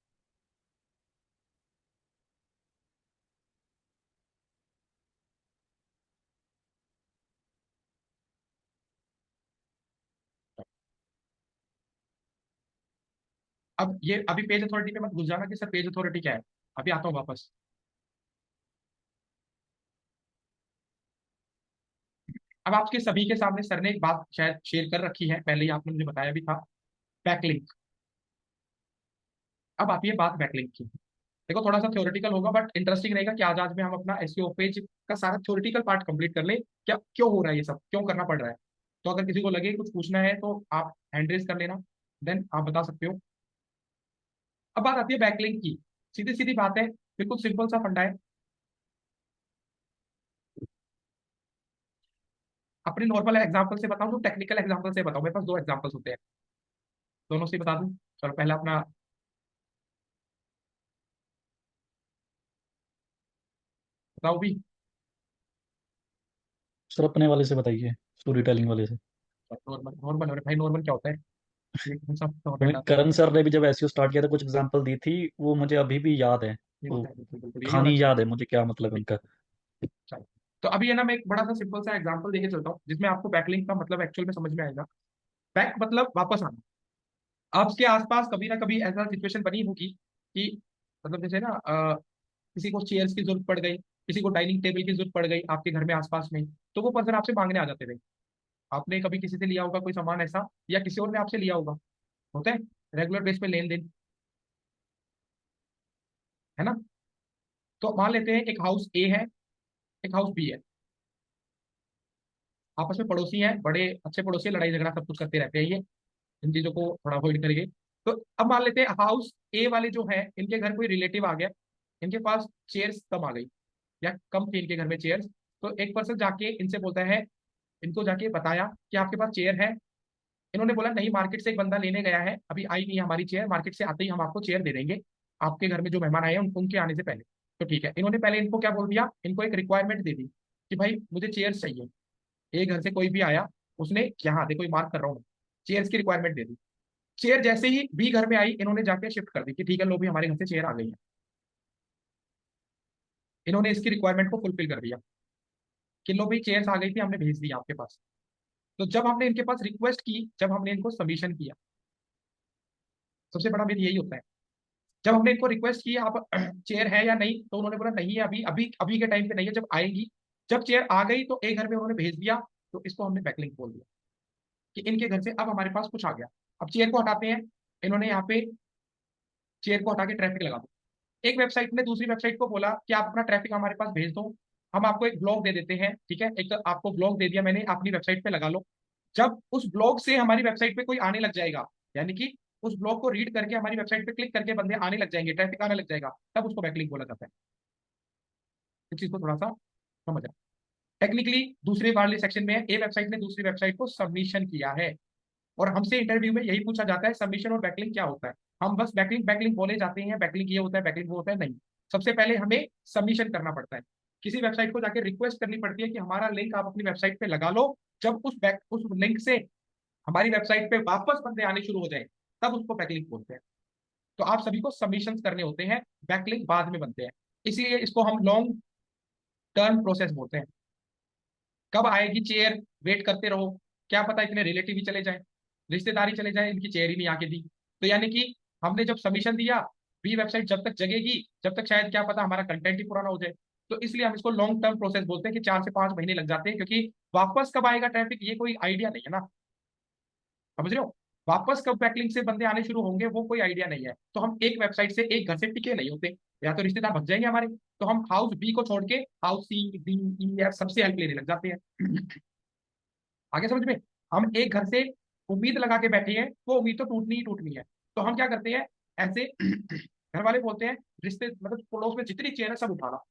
अब ये अभी पेज अथॉरिटी पे मत घुस जाना कि सर पेज अथॉरिटी क्या है। अभी आता हूँ वापस। अब आपके सभी के सामने सर ने एक बात शायद शेयर कर रखी है, पहले ही आपने मुझे बताया भी था। बैकलिंक। अब आती है बात बैकलिंक की। देखो थोड़ा सा थ्योरेटिकल होगा बट इंटरेस्टिंग रहेगा कि आज आज में हम अपना एसईओ पेज का सारा थ्योरेटिकल पार्ट कंप्लीट कर ले। क्या क्यों हो रहा है ये सब, क्यों करना पड़ रहा है। तो अगर किसी को लगे कुछ पूछना है तो आप हैंड रेज कर लेना, देन आप बता सकते हो। अब बात आती है बैकलिंक की। सीधी सीधी बात है, बिल्कुल सिंपल सा फंडा है। अपने नॉर्मल एग्जांपल से बताऊं तो टेक्निकल एग्जांपल से बताऊं, मेरे पास दो एग्जांपल्स होते हैं, दोनों से बता दूं। चलो पहला अपना बताओ भी। सर अपने वाले से बताइए, स्टोरी टेलिंग वाले से। नॉर्मल नॉर्मल भाई, नॉर्मल क्या होता है। ये कौन सा क्योंकि फॉर्मेट आता है। करण सर ने भी जब एसईओ स्टार्ट किया था कुछ एग्जांपल दी थी, वो मुझे अभी भी याद है। ये वो होता है, बिल्कुल बिल्कुल यही होना कहानी चाहिए। याद है मुझे, क्या मतलब ठीक, उनका। चलो। तो अभी है ना, मैं एक बड़ा सा सिंपल सा एग्जांपल देके चलता हूँ जिसमें आपको बैकलिंक का मतलब एक्चुअल में समझ में आएगा। बैक मतलब वापस आना। आपके आसपास कभी ना कभी ऐसा सिचुएशन बनी होगी कि मतलब जैसे ना किसी को चेयर्स की जरूरत पड़ गई, किसी को डाइनिंग टेबल की जरूरत पड़ गई आपके घर में आसपास में, तो वो पर्सन आपसे मांगने आ जाते थे। आपने कभी किसी से लिया होगा कोई सामान ऐसा, या किसी और ने आपसे लिया होगा। होता है रेगुलर बेस पे लेन देन, है ना। तो मान लेते हैं एक हाउस ए है, एक हाउस बी है। आपस में पड़ोसी हैं, बड़े अच्छे पड़ोसी हैं, लड़ाई झगड़ा सब कुछ करते रहते हैं ये। इन चीजों को थोड़ा अवॉइड करिए। तो अब मान लेते हैं हाउस ए वाले जो है इनके घर कोई रिलेटिव आ गया, इनके पास चेयर्स कम आ गई या कम थी इनके घर में चेयर्स। तो एक पर्सन जाके इनसे बोलता है, इनको जाके बताया कि आपके पास चेयर है। इन्होंने बोला नहीं, मार्केट से एक बंदा लेने गया है, अभी आई नहीं है हमारी चेयर, मार्केट से आते ही हम आपको चेयर दे देंगे, आपके घर में जो मेहमान आए हैं उनके आने से पहले। तो ठीक है, इन्होंने पहले इनको क्या बोल दिया, इनको एक रिक्वायरमेंट दे दी कि भाई मुझे चेयर्स चाहिए। ए घर से कोई भी आया, उसने यहाँ देखो ये मार्क कर रहा हूँ, चेयर्स की रिक्वायरमेंट दे दी। चेयर जैसे ही बी घर में आई, इन्होंने जाके शिफ्ट कर दी कि ठीक है लो भी हमारे घर से चेयर आ गई है। इन्होंने इसकी रिक्वायरमेंट को फुलफिल कर दिया कि लो भाई चेयर्स आ गई थी, हमने भेज दी आपके पास। तो जब हमने इनके पास रिक्वेस्ट की, जब हमने इनको सबमिशन किया, सबसे बड़ा मेरी यही होता है, जब हमने इनको रिक्वेस्ट की आप चेयर है या नहीं, तो उन्होंने बोला नहीं है, अभी अभी अभी के टाइम पे नहीं है, जब आएंगी। जब चेयर आ गई तो एक घर में उन्होंने भेज दिया, तो इसको हमने बैकलिंक बोल दिया कि इनके घर से अब हमारे पास कुछ आ गया। अब चेयर को हटाते हैं, इन्होंने यहाँ पे चेयर को हटा के ट्रैफिक लगा दो। एक वेबसाइट ने दूसरी वेबसाइट को बोला कि आप अपना ट्रैफिक हमारे पास भेज दो, हम आपको एक ब्लॉग दे देते हैं, ठीक है, एक आपको ब्लॉग दे दिया मैंने, अपनी वेबसाइट पे लगा लो। जब उस ब्लॉग से हमारी वेबसाइट पे कोई आने लग जाएगा, यानी कि उस ब्लॉग को रीड करके हमारी वेबसाइट पे क्लिक करके बंदे आने लग जाएंगे, ट्रैफिक आने लग जाएगा, तब उसको बैकलिंक बोला जाता है। इस चीज को थोड़ा सा समझ। टेक्निकली दूसरे वाले सेक्शन में ए वेबसाइट ने दूसरी वेबसाइट को सबमिशन किया है, और हमसे इंटरव्यू में यही पूछा जाता है सबमिशन और बैकलिंक क्या होता है। हम बस बैकलिंक बैकलिंक बोले जाते हैं, बैकलिंक ये होता है, बैकलिंक वो होता है, नहीं। सबसे पहले हमें सबमिशन करना पड़ता है, किसी वेबसाइट को जाके रिक्वेस्ट करनी पड़ती है कि हमारा लिंक आप अपनी वेबसाइट पे लगा लो। जब उस लिंक से हमारी वेबसाइट पे वापस बंदे आने शुरू हो जाए, तब उसको बैकलिंक बोलते हैं। तो आप सभी को सबमिशन करने होते हैं, बैकलिंक बाद में बनते हैं, इसलिए इसको हम लॉन्ग टर्म प्रोसेस बोलते हैं। कब आएगी चेयर, वेट करते रहो, क्या पता इतने रिलेटिव ही चले जाए, रिश्तेदारी चले जाए, इनकी चेयर ही नहीं आके दी। तो यानी कि हमने जब सबमिशन दिया, बी वेबसाइट जब तक जगेगी, जब तक शायद क्या पता हमारा कंटेंट ही पुराना हो जाए। तो इसलिए हम इसको लॉन्ग टर्म प्रोसेस बोलते हैं कि 4 से 5 महीने लग जाते हैं, क्योंकि वापस कब आएगा ट्रैफिक ये कोई आइडिया नहीं है ना। समझ रहे हो, वापस कब बैकलिंक से बंदे आने शुरू होंगे वो कोई आइडिया नहीं है। तो हम एक वेबसाइट से एक घर से टिके नहीं होते, या तो रिश्तेदार भग जाएंगे हमारे, तो हम हाउस बी को छोड़ के हाउस सी डी ई एफ सबसे हेल्प लेने लग जाते हैं। आगे समझ में, हम एक घर से उम्मीद लगा के बैठे हैं, वो उम्मीद तो टूटनी ही टूटनी है। तो हम क्या करते हैं, ऐसे घर वाले बोलते हैं रिश्ते मतलब पड़ोस में जितनी चेयर है सब उठाना।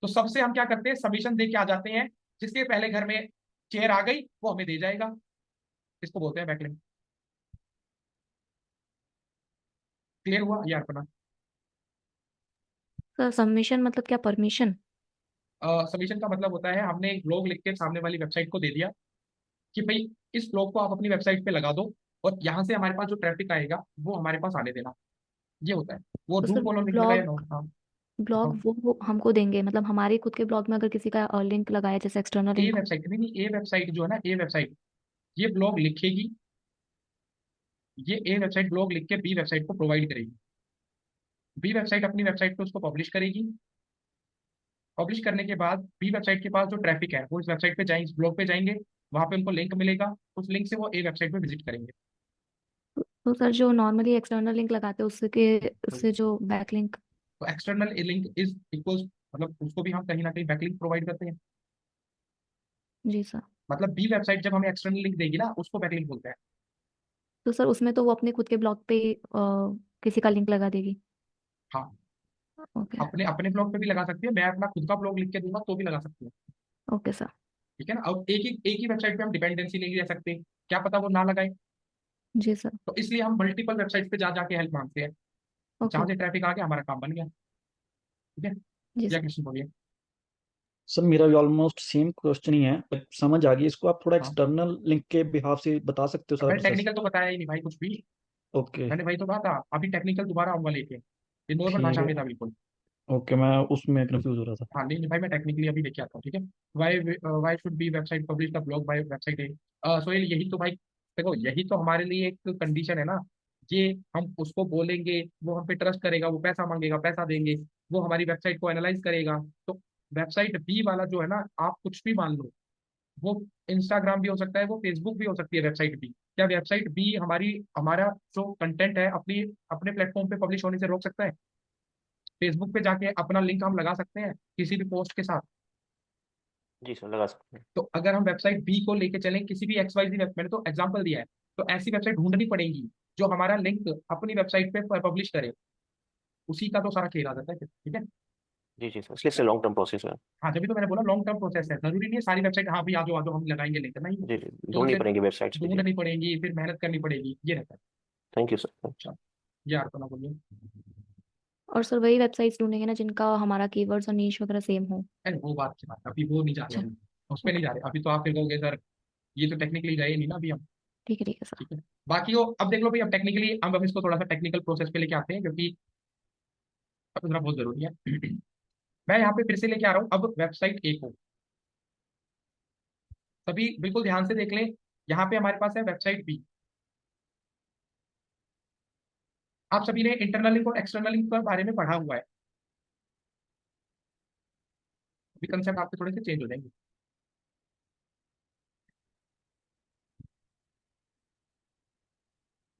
तो सबसे हम क्या करते हैं, सबमिशन दे के आ जाते हैं, जिसके पहले घर में चेयर आ गई वो हमें दे जाएगा। इसको बोलते हैं बैकलिंग। क्लियर हुआ यार अपना। सर सबमिशन मतलब क्या, परमिशन? सबमिशन का मतलब होता है हमने एक ब्लॉग लिख के सामने वाली वेबसाइट को दे दिया कि भाई इस ब्लॉग को आप अपनी वेबसाइट पे लगा दो, और यहाँ से हमारे पास जो ट्रैफिक आएगा वो हमारे पास आने देना। ये होता है। वो तो डू सर फॉलो लिंक लगाया ना। ब्लॉग हाँ ब्लॉग बताओ। वो हमको देंगे, मतलब हमारे खुद के ब्लॉग में अगर किसी का लिंक लगाया, जैसे एक्सटर्नल ए लिंक। वेबसाइट नहीं नहीं, ए वेबसाइट जो है ना, ए वेबसाइट ये ब्लॉग लिखेगी, ये ए वेबसाइट ब्लॉग लिख के बी वेबसाइट को प्रोवाइड करेगी। बी वेबसाइट अपनी वेबसाइट पे उसको पब्लिश करेगी। पब्लिश करने के बाद बी वेबसाइट के पास जो ट्रैफिक है वो इस वेबसाइट पे जाएंगे, इस ब्लॉग पे जाएंगे, वहां पे उनको लिंक मिलेगा, उस लिंक से वो ए वेबसाइट पे विजिट करेंगे। तो सर जो नॉर्मली एक्सटर्नल लिंक लगाते हैं उसके तो उससे जो backlink. External link is equals, मतलब उसको भी हम कहीं ना कहीं बैकलिंक प्रोवाइड करते हैं। जी सर। मतलब बी वेबसाइट जब हमें एक्सटर्नल लिंक देगी ना, उसको बैकलिंक बोलते हैं। तो सर उसमें तो वो अपने खुद के ब्लॉग पे ही, किसी का लिंक लगा देगी। हाँ, ओके। अपने अपने ब्लॉग पे भी लगा सकती है, मैं अपना खुद का ब्लॉग लिख के दूंगा तो भी लगा सकती है। Okay sir. ठीक है ना, अब एक ही वेबसाइट पे हम डिपेंडेंसी नहीं रह सकते, क्या पता वो ना लगाए। जी सर। तो इसलिए हम मल्टीपल वेबसाइट पे जा जाके हेल्प मांगते हैं, ओके जहां से ओके। ट्रैफिक आ गया हमारा काम बन गया। ठीक है, जी या सर। कृष्ण बोलिए। सर मेरा भी ऑलमोस्ट सेम क्वेश्चन ही है, बट समझ आ गई। इसको आप थोड़ा हाँ, एक्सटर्नल लिंक के बिहाफ से बता सकते हो अब सारा मैंने प्रोसेस? टेक्निकल तो बताया ही नहीं भाई कुछ भी। ओके। मैंने भाई तो कहा था अभी टेक्निकल दोबारा आऊंगा लेके, ये नॉर्मल ठीक भाषा है। में था बिल्कुल। ओके, मैं उसमें कंफ्यूज हो रहा था। हाँ नहीं नहीं भाई, मैं टेक्निकली अभी लेके आता हूँ, ठीक है। Why why should be website publish the blog by website है। सोहेल यही तो भाई, देखो यही तो हमारे लिए एक कंडीशन है ना। ये हम उसको बोलेंगे, वो हम पे ट्रस्ट करेगा, वो पैसा मांगेगा, पैसा देंगे, वो हमारी वेबसाइट को एनालाइज करेगा। तो वेबसाइट बी वाला जो है ना, आप कुछ भी मान लो, वो इंस्टाग्राम भी हो सकता है, वो फेसबुक भी हो सकती है वेबसाइट बी। क्या वेबसाइट बी हमारी हमारा जो कंटेंट है अपनी अपने प्लेटफॉर्म पे पब्लिश होने से रोक सकता है? फेसबुक पे जाके अपना लिंक हम लगा सकते हैं किसी भी पोस्ट के साथ। जी सर, लगा सकते हैं। तो अगर हम वेबसाइट बी को लेके चलें, किसी भी एक्स वाई जी मैंने तो एग्जांपल दिया है, तो ऐसी वेबसाइट ढूंढनी पड़ेगी जो हमारा लिंक अपनी वेबसाइट पे पब्लिश करे। उसी का तो सारा खेल आ जाता है फिर, ठीक है। जी जी सर, इसलिए से लॉन्ग टर्म प्रोसेस है। हाँ जब भी तो मैंने बोला लॉन्ग टर्म प्रोसेस है, जरूरी नहीं है सारी वेबसाइट हाँ भी आ जाओ हम लगाएंगे लिंक, नहीं। जी जी, तो ढूंढनी उसे पड़ेंगी वेबसाइट्स भी। जी, ढूंढनी पड़ेगी, फिर मेहनत करनी पड़ेगी, ये रहता है। Thank you sir. अच्छा, यार तो ना बोलिए। और सर वही वेबसाइट्स ढूंढेंगे ना जिनका हमारा कीवर्ड्स और नीश वगैरह सेम हो। अरे वो बात की बात, अभी वो नहीं जा रहे अच्छा। हम, उस पर नहीं ओके। जा रहे अभी। तो आप फिर कहोगे सर ये तो टेक्निकली गए नहीं ना अभी हम। ठीक है सर। ठीक है, बाकी वो अब देख लो भाई, अब टेक्निकली अब इसको थोड़ा सा टेक्निकल प्रोसेस पे लेके आते हैं, क्योंकि अब जरा बहुत जरूरी है। मैं यहाँ पे फिर से लेके आ रहा हूँ अब वेबसाइट ए को। सभी बिल्कुल ध्यान से देख लें, यहाँ पे हमारे पास है वेबसाइट बी। आप सभी ने इंटरनल लिंक और एक्सटर्नल लिंक के बारे में पढ़ा हुआ है, अभी कंसेप्ट आपके थोड़े से चेंज हो जाएंगे।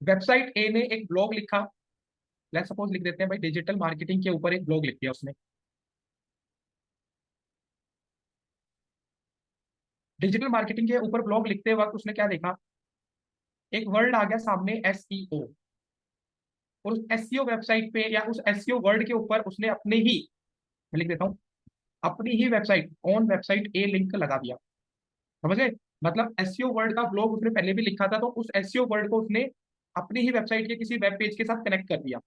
वेबसाइट ए ने एक ब्लॉग लिखा, लेट्स सपोज लिख देते हैं भाई डिजिटल मार्केटिंग के ऊपर एक ब्लॉग लिख दिया उसने। डिजिटल मार्केटिंग के ऊपर ब्लॉग लिखते वक्त उसने क्या देखा, एक वर्ड आ गया सामने एसईओ। और उस एसईओ वेबसाइट पे या उस एसईओ वर्ड के ऊपर उसने अपने ही, मैं लिख देता हूँ, अपनी ही website on website a link लगा दिया। समझ गए? मतलब एसईओ वर्ड का ब्लॉग उसने पहले भी लिखा था, तो उस एसईओ वर्ड को उसने अपनी ही वेबसाइट के किसी वेब पेज के साथ कनेक्ट कर दिया।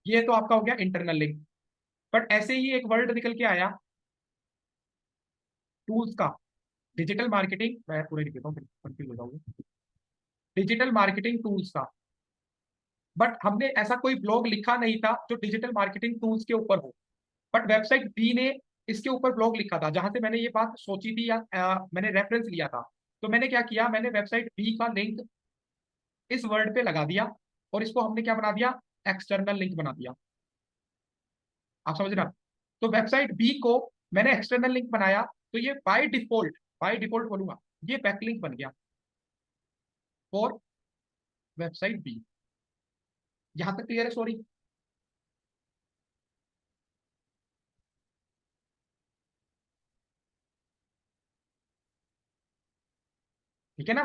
ये तो आपका हो गया इंटरनल लिंक। बट ऐसे ही एक वर्ड निकल के आया टूल्स का, डिजिटल मार्केटिंग, मैं पूरे लिख देता हूँ फिर कंफ्यूज हो जाऊंगा, डिजिटल मार्केटिंग टूल्स का। बट हमने ऐसा कोई ब्लॉग लिखा नहीं था जो डिजिटल मार्केटिंग टूल्स के ऊपर हो। बट वेबसाइट बी ने इसके ऊपर ब्लॉग लिखा था, जहां से मैंने ये बात सोची थी या मैंने रेफरेंस लिया था। तो मैंने क्या किया, मैंने वेबसाइट बी का लिंक इस वर्ड पे लगा दिया, और इसको हमने क्या बना दिया, एक्सटर्नल लिंक बना दिया। आप समझ रहे हैं? तो वेबसाइट बी को मैंने एक्सटर्नल लिंक बनाया, तो ये बाय डिफॉल्ट बोलूंगा, ये बैकलिंक बन गया फॉर वेबसाइट बी। यहां तक क्लियर है? सॉरी, ठीक है ना?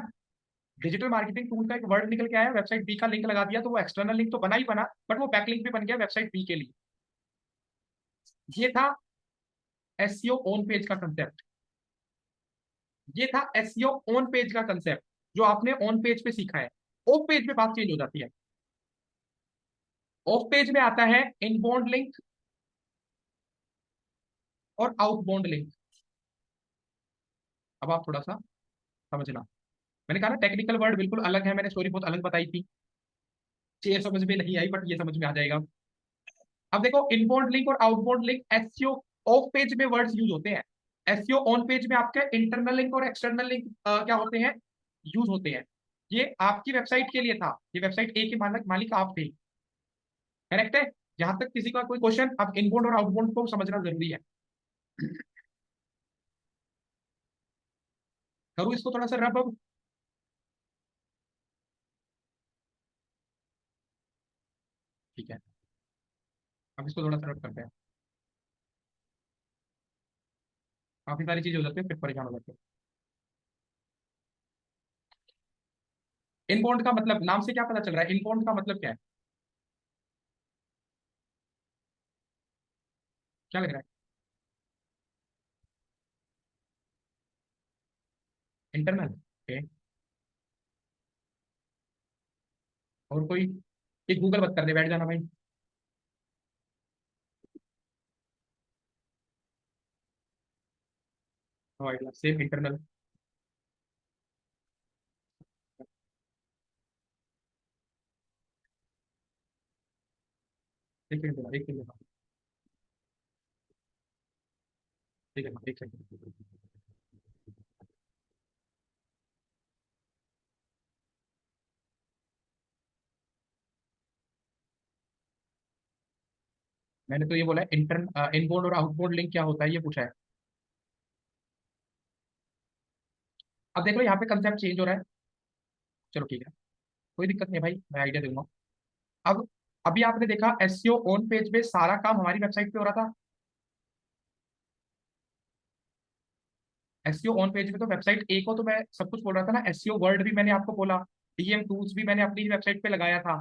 डिजिटल मार्केटिंग टूल का एक वर्ड निकल के आया, वेबसाइट बी का लिंक लगा दिया, तो वो एक्सटर्नल लिंक तो बना ही बना, बट वो बैकलिंक भी बन गया वेबसाइट बी के लिए। ये था एसईओ ऑन पेज का कंसेप्ट। ये था एसईओ ऑन पेज का कंसेप्ट, जो आपने ऑन पेज पे सीखा है। ऑफ पेज पे बात चेंज हो जाती है। ऑफ पेज में आता है इनबाउंड लिंक और आउटबाउंड लिंक। अब आप थोड़ा सा समझना, मैंने कहा ना टेक्निकल वर्ड बिल्कुल अलग है, मैंने स्टोरी बहुत अलग बताई थी, ये समझ में नहीं आई बट ये समझ में आ जाएगा। अब देखो, इनबाउंड लिंक और outbound link SEO off page में वर्ड्स यूज होते हैं। एसईओ ऑन पेज में आपके इंटरनल लिंक और एक्सटर्नल लिंक क्या होते हैं, यूज होते हैं। ये आपकी वेबसाइट के लिए था, ये वेबसाइट ए के मालिक मालिक आप थे। करेक्ट है? जहां तक किसी का कोई क्वेश्चन, अब इनबाउंड और आउटबाउंड को समझना जरूरी है। करूँ इसको थोड़ा सा रब अब? ठीक है, अब इसको थोड़ा सा रब करते हैं। काफी सारी चीजें हो जाती है फिर परेशान हो जाते हैं। इनबाउंड का मतलब नाम से क्या पता चल रहा है, इनबाउंड का मतलब क्या है, क्या लग रहा है? Internal, okay. और कोई? एक गूगल मत करने बैठ जाना भाई। No idea, same internal. एक सेकंड, एक सेकंड, ठीक है, एक सेकंड। मैंने तो ये बोला है इनबाउंड और आउटबाउंड लिंक क्या होता है, ये पूछा है। अब देख लो यहाँ पे कंसेप्ट चेंज हो रहा है। चलो ठीक है, कोई दिक्कत नहीं है भाई, मैं आइडिया दूंगा। अब अभी आपने देखा एसईओ ऑन पेज पे सारा काम हमारी वेबसाइट पे हो रहा था। एसईओ ऑन पेज पे तो वेबसाइट ए को तो मैं सब कुछ बोल रहा था ना, एसईओ वर्ड भी मैंने आपको बोला, डीएम टूल्स भी मैंने अपनी ही वेबसाइट पे लगाया था,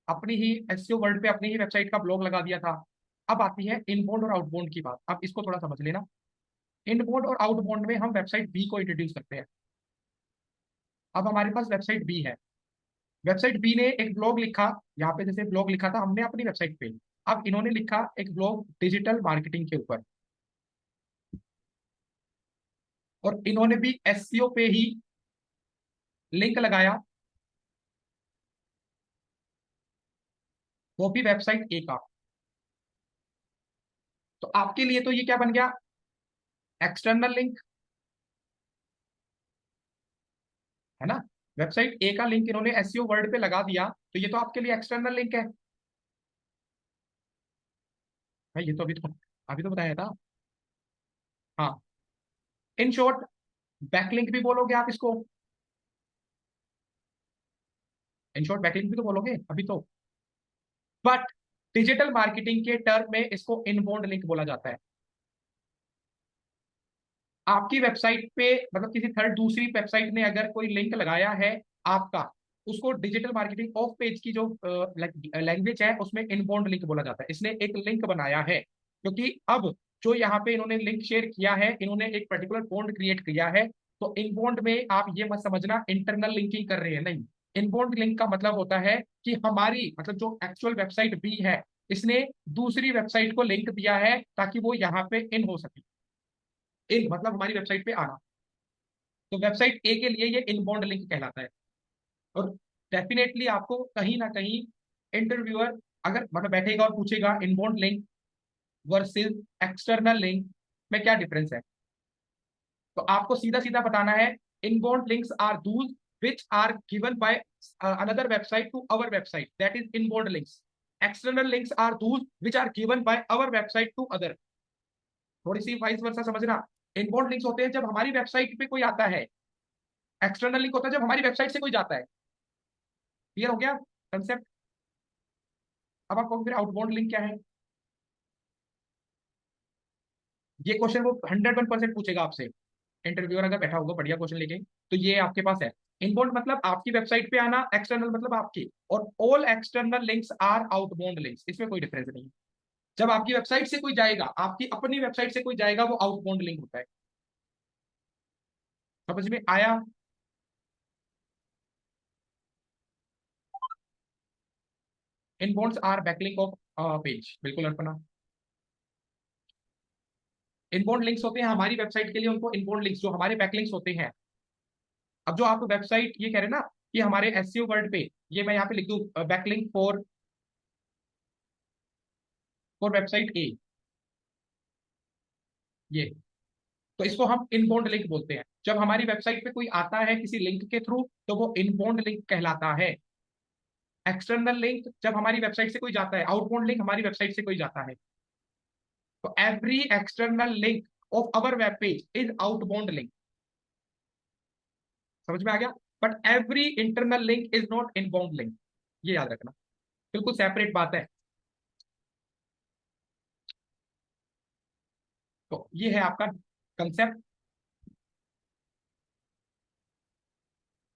अपनी ही एसईओ वर्ड पे अपनी ही वेबसाइट का ब्लॉग लगा दिया था। अब आती है इनबाउंड और आउटबाउंड की बात, अब इसको थोड़ा समझ लेना। इनबाउंड और आउटबाउंड में हम वेबसाइट बी को इंट्रोड्यूस करते हैं। अब हमारे पास वेबसाइट बी है, वेबसाइट बी ने एक ब्लॉग लिखा, यहाँ पे जैसे ब्लॉग लिखा था हमने अपनी वेबसाइट पे, अब इन्होंने लिखा एक ब्लॉग डिजिटल मार्केटिंग के ऊपर, और इन्होंने भी एसईओ पे ही लिंक लगाया, वो भी वेबसाइट ए का। तो आपके लिए तो ये क्या बन गया, एक्सटर्नल लिंक, है ना। वेबसाइट ए का लिंक इन्होंने एसईओ वर्ड पे लगा दिया, तो ये तो आपके लिए एक्सटर्नल लिंक है भाई। ये तो अभी तो बताया था। हाँ, इन शॉर्ट बैकलिंक भी बोलोगे आप इसको, इन शॉर्ट बैकलिंक भी तो बोलोगे अभी तो। बट डिजिटल मार्केटिंग के टर्म में इसको इनबाउंड लिंक बोला जाता है। आपकी वेबसाइट पे मतलब किसी थर्ड दूसरी वेबसाइट ने अगर कोई लिंक लगाया है आपका, उसको डिजिटल मार्केटिंग ऑफ पेज की जो लैंग्वेज है उसमें इनबाउंड लिंक बोला जाता है। इसने एक लिंक बनाया है, क्योंकि अब जो यहाँ पे इन्होंने लिंक शेयर किया है, इन्होंने एक पर्टिकुलर बॉन्ड क्रिएट किया है। तो इनबाउंड में आप ये मत समझना इंटरनल लिंकिंग कर रहे हैं, नहीं। इनबाउंड लिंक का मतलब होता है कि हमारी मतलब जो एक्चुअल वेबसाइट बी है, इसने दूसरी वेबसाइट को लिंक दिया है ताकि वो यहाँ पे इन हो सके। इन मतलब हमारी वेबसाइट पे आना। तो वेबसाइट ए के लिए ये इनबाउंड लिंक कहलाता है। और डेफिनेटली आपको कहीं ना कहीं इंटरव्यूअर अगर मतलब बैठेगा और पूछेगा inbound link versus external link में क्या डिफरेंस है, तो आपको सीधा सीधा बताना है inbound links are those which are given by another website to our website, that is inbound links. External links are those which are given by our website to other. थोड़ी सी वाइस वर्सा समझना। इनबाउंड लिंक्स होते हैं जब हमारी वेबसाइट पे कोई आता है, एक्सटर्नल लिंक होता है जब हमारी वेबसाइट से कोई जाता है। क्लियर हो गया कंसेप्ट। अब आपको फिर आउटबाउंड लिंक क्या है, ये क्वेश्चन वो 101% पूछेगा आपसे। इंटरव्यूअर अगर बैठा होगा बढ़िया क्वेश्चन लेके, तो ये आपके पास है। इनबाउंड मतलब आपकी वेबसाइट पे आना, एक्सटर्नल मतलब आपकी, और all external links are outbound links, इसमें कोई डिफरेंस नहीं है। जब आपकी वेबसाइट से कोई जाएगा, आपकी अपनी वेबसाइट से कोई जाएगा, वो आउटबाउंड लिंक होता है। समझ में आया। इनबाउंड्स आर बैकलिंक ऑफ पेज, बिल्कुल अर्पणा। इनबाउंड लिंक्स होते हैं हमारी वेबसाइट के लिए, उनको इनबाउंड लिंक्स जो हमारे बैकलिंक्स होते हैं। अब जो आप वेबसाइट ये कह रहे हैं ना कि हमारे एसईओ वर्ड पे, ये मैं यहाँ पे लिख दूं बैकलिंक फॉर वेबसाइट ए, ये, तो इसको हम इनबाउंड लिंक बोलते हैं। जब हमारी वेबसाइट पे कोई आता है किसी लिंक के थ्रू, तो वो इनबाउंड लिंक कहलाता है। एक्सटर्नल लिंक जब हमारी वेबसाइट से कोई जाता है, आउटबाउंड लिंक हमारी वेबसाइट से कोई जाता है। तो every external link of our web page is outbound link. समझ में आ गया। But every internal link is not inbound link, ये याद रखना, बिल्कुल सेपरेट बात है। तो ये है आपका कंसेप्ट।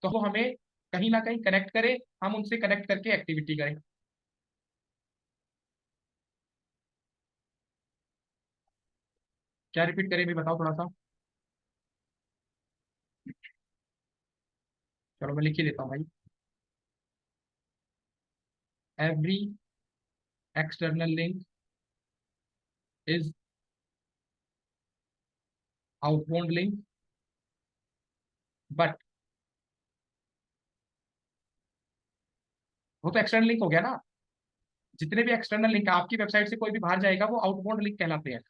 तो वो हमें कहीं ना कहीं कनेक्ट करे, हम उनसे कनेक्ट करके एक्टिविटी करें। क्या रिपीट करें भी बताओ थोड़ा सा। चलो मैं लिख ही देता हूँ भाई। Every external link is outbound link, but वो तो एक्सटर्नल लिंक हो गया ना। जितने भी एक्सटर्नल लिंक आपकी वेबसाइट से कोई भी बाहर जाएगा, वो आउटबाउंड लिंक कहलाते हैं।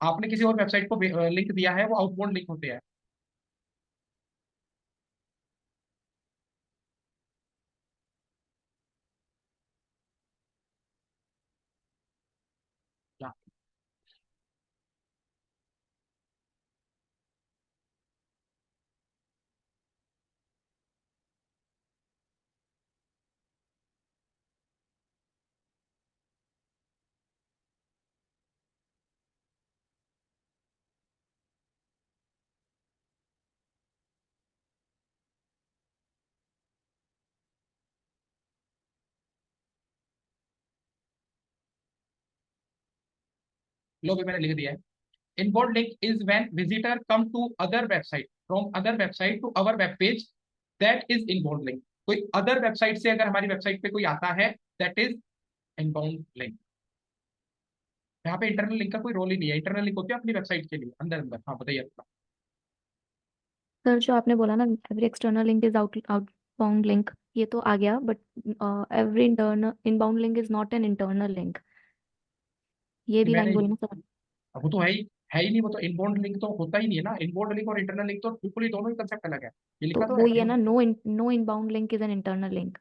आपने किसी और वेबसाइट को लिंक दिया है, वो आउटबाउंड लिंक होते हैं। क्या? लो भी मैंने लिख दिया है। Inbound link is when visitor come to other website from other website to our web page, that is inbound link. कोई अदर वेबसाइट से अगर हमारी वेबसाइट पे कोई आता है, दैट इज इनबाउंड लिंक। यहाँ पे इंटरनल लिंक का कोई रोल ही नहीं है, इंटरनल लिंक होती है अपनी वेबसाइट के लिए अंदर अंदर। हाँ बताइए अपना। सर जो आपने बोला ना, every external link is outbound link, ये तो आ गया, but every internal inbound link is not an internal link, ये भी मैंने, लाइन बोली ना सर? अब वो तो है ही नहीं, वो तो इनबाउंड लिंक तो होता ही नहीं है ना। इनबाउंड लिंक और इंटरनल लिंक तो बिल्कुल ही दोनों ही कंसेप्ट अलग है, ये तो लिखा तो है वो ये दोनों ना, में। No inbound link is an internal link.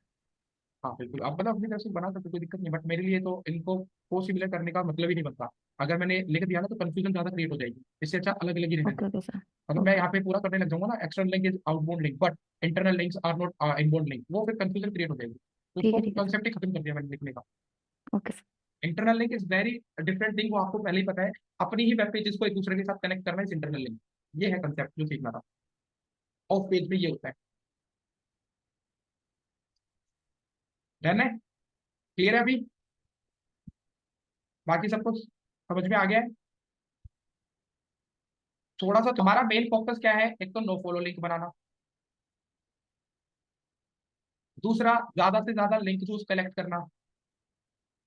हाँ बिल्कुल, आप मतलब अपनी तरफ से बना सकते, कोई दिक्कत नहीं, बट मेरे लिए तो इनको को सिमिलर करने का मतलब ही नहीं बनता। अगर मैंने लिख दिया ना तो कंफ्यूजन ज्यादा क्रिएट हो जाएगी, इससे अच्छा अलग अलग ही रहने ओके दो। Okay sir. अगर मैं ओके यहाँ पे पूरा करने लग जाऊंगा ना, external link is outbound link but internal links are not inbound link, वो फिर कंफ्यूजन क्रिएट हो जाएगी, तो उसको ठीक है सर। कंसेप्ट ही खत्म कर दिया मैंने लिखने का। Okay sir. Internal link is very different thing, वो आपको पहले ही पता है। अपनी ही वेब पेजेस को एक दूसरे के साथ कनेक्ट करना इस इंटरनल लिंक, ये है कंसेप्ट जो सीखना था। ऑफ पेज में ये होता है। डन है, क्लियर है अभी? बाकी सब कुछ समझ में आ गया है? थोड़ा सा तुम्हारा मेन फोकस क्या है? एक तो नो फॉलो लिंक बनाना, दूसरा ज्यादा से ज्यादा लिंक जूस कलेक्ट करना।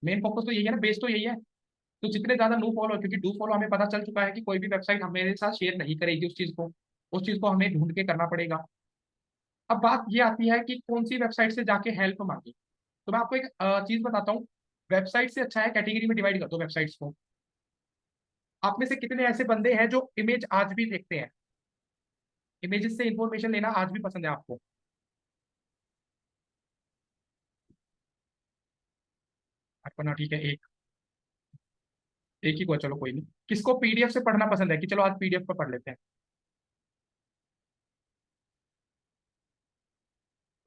मेन फोकस तो यही है ना, बेस तो यही है। तो जितने ज्यादा नो फॉलो, क्योंकि डू फॉलो हमें पता चल चुका है कि कोई भी वेबसाइट हमारे साथ शेयर नहीं करेगी उस चीज को हमें ढूंढ के करना पड़ेगा। अब बात ये आती है कि कौन सी वेबसाइट से जाके हेल्प मांगी। तो मैं आपको एक चीज बताता हूँ, वेबसाइट से अच्छा है कैटेगरी में डिवाइड कर दो वेबसाइट्स को। आप में से कितने ऐसे बंदे हैं जो इमेज आज भी देखते हैं, इमेजेस से इंफॉर्मेशन लेना आज भी पसंद है आपको? अपना ठीक है, एक ही को है, चलो कोई नहीं। किसको पीडीएफ से पढ़ना पसंद है कि चलो आज पीडीएफ पर पढ़ लेते हैं?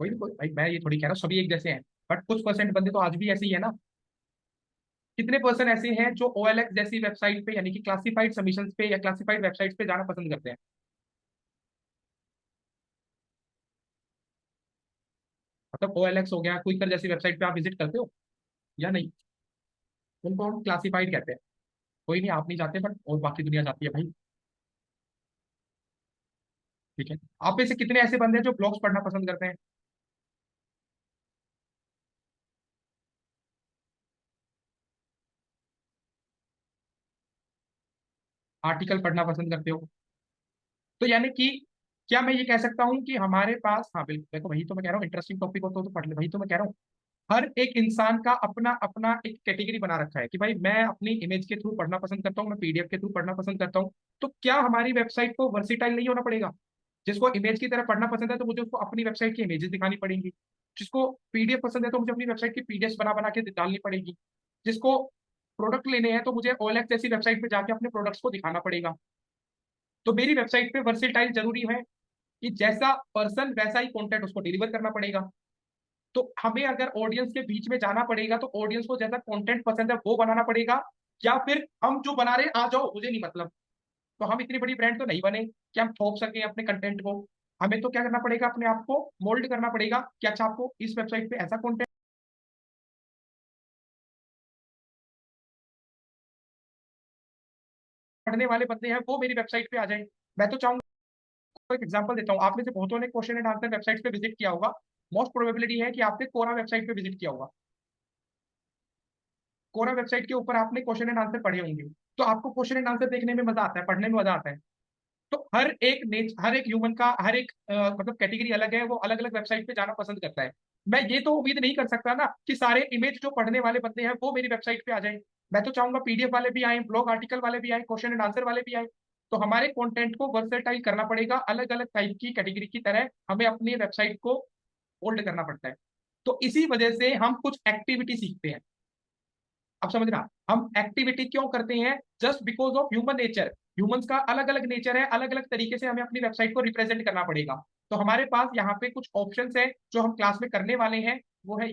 कोई नहीं, कोई भाई मैं ये थोड़ी कह रहा हूँ सभी एक जैसे हैं, बट कुछ परसेंट बंदे तो आज भी ऐसे ही है ना। कितने परसेंट ऐसे हैं जो ओएलएक्स जैसी वेबसाइट पे, यानी कि क्लासिफाइड सबमिशंस पे या क्लासिफाइड वेबसाइट्स पे जाना पसंद करते हैं? मतलब ओएलएक्स हो गया, क्विकर जैसी वेबसाइट पे आप विजिट करते हो या नहीं? उनको हम क्लासिफाइड कहते हैं। कोई नहीं, आप नहीं जाते बट और बाकी दुनिया जाती है भाई। ठीक है, आप में से कितने ऐसे बंदे हैं जो ब्लॉग्स पढ़ना पसंद करते हैं? आर्टिकल पढ़ना पसंद करते हो? तो यानी कि क्या मैं ये कह सकता हूँ कि हमारे पास, हाँ बिल्कुल, देखो वही तो मैं कह रहा हूँ, इंटरेस्टिंग टॉपिक हो तो पढ़ ले, वही तो मैं कह रहा हूँ। हर एक इंसान का अपना अपना एक कैटेगरी बना रखा है कि भाई मैं अपनी इमेज के थ्रू पढ़ना पसंद करता हूँ, मैं पीडीएफ के थ्रू पढ़ना पसंद करता हूँ। तो क्या हमारी वेबसाइट को वर्सिटाइल नहीं होना पड़ेगा? जिसको इमेज की तरह पढ़ना पसंद है तो मुझे उसको अपनी वेबसाइट की इमेजेस दिखानी पड़ेंगी। जिसको पीडीएफ पसंद है तो मुझे अपनी वेबसाइट की पीडीएफ बना बना के डालनी पड़ेगी। जिसको प्रोडक्ट लेने हैं तो मुझे ओएलएक्स जैसी वेबसाइट पे जाके अपने प्रोडक्ट्स को दिखाना पड़ेगा। तो मेरी वेबसाइट पे वर्सेटाइल जरूरी है कि जैसा पर्सन वैसा ही कंटेंट उसको डिलीवर करना पड़ेगा। तो हमें अगर ऑडियंस के बीच में जाना पड़ेगा तो ऑडियंस को जैसा कंटेंट पसंद है वो बनाना पड़ेगा, या फिर हम जो बना रहे हैं आ जाओ मुझे नहीं मतलब। तो हम इतनी बड़ी ब्रांड तो नहीं बने कि हम थोप सकें अपने कंटेंट को। हमें तो क्या करना पड़ेगा, अपने आप को मोल्ड करना पड़ेगा कि अच्छा आपको इस वेबसाइट पे ऐसा कंटेंट पढ़ने वाले बंदे हैं वो मेरी वेबसाइट पे आ जाए। मैं तो चाहूंगा, एक एग्जांपल देता हूँ, आप में से बहुतों ने क्वेश्चन एंड आंसर वेबसाइट पे विजिट किया होगा। मोस्ट प्रोबेबिलिटी है कि आपने कोरा वेबसाइट पे विजिट किया होगा। कोरा वेबसाइट के ऊपर आपने क्वेश्चन एंड आंसर पढ़े होंगे। तो आपको क्वेश्चन एंड आंसर देखने में मजा आता है, पढ़ने में मजा आता है। तो हर एक ह्यूमन का हर एक मतलब कैटेगरी अलग है, वो अलग अलग वेबसाइट पे जाना पसंद करता है। मैं ये तो उम्मीद नहीं कर सकता ना कि सारे इमेज जो पढ़ने वाले बंदे हैं वो मेरी वेबसाइट पे आ जाएं। मैं तो चाहूंगा पीडीएफ वाले भी आए, ब्लॉग आर्टिकल वाले भी आए, क्वेश्चन एंड आंसर वाले भी आए। तो हमारे कंटेंट को वर्सेटाइल करना पड़ेगा, अलग अलग टाइप की कैटेगरी की तरह हमें अपनी वेबसाइट को होल्ड करना पड़ता है। तो इसी वजह से हम कुछ एक्टिविटी सीखते हैं। अब समझना, हम एक्टिविटी क्यों करते हैं? Just because of human nature. Humans का अलग अलग नेचर है, अलग अलग तरीके से हमें अपनी वेबसाइट को रिप्रेजेंट करना पड़ेगा। तो हमारे पास यहाँ पे कुछ ऑप्शंस है जो हम क्लास में करने वाले हैं, वो है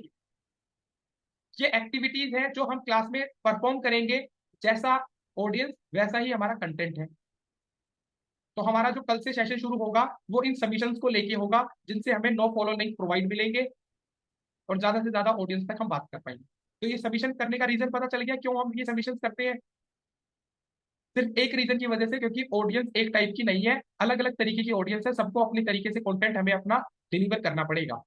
ये एक्टिविटीज है जो हम क्लास में परफॉर्म करेंगे। जैसा ऑडियंस वैसा ही हमारा कंटेंट है। तो हमारा जो कल से सेशन शुरू होगा वो इन सबमिशंस को लेके होगा, जिनसे हमें नो फॉलो लिंक प्रोवाइड मिलेंगे और ज्यादा से ज्यादा ऑडियंस तक हम बात कर पाएंगे। तो ये सबमिशन करने का रीजन पता चल गया क्यों हम ये सबमिशन करते हैं? सिर्फ एक रीजन की वजह से, क्योंकि ऑडियंस एक टाइप की नहीं है, अलग अलग तरीके की ऑडियंस है, सबको अपनी तरीके से कंटेंट हमें अपना डिलीवर करना पड़ेगा।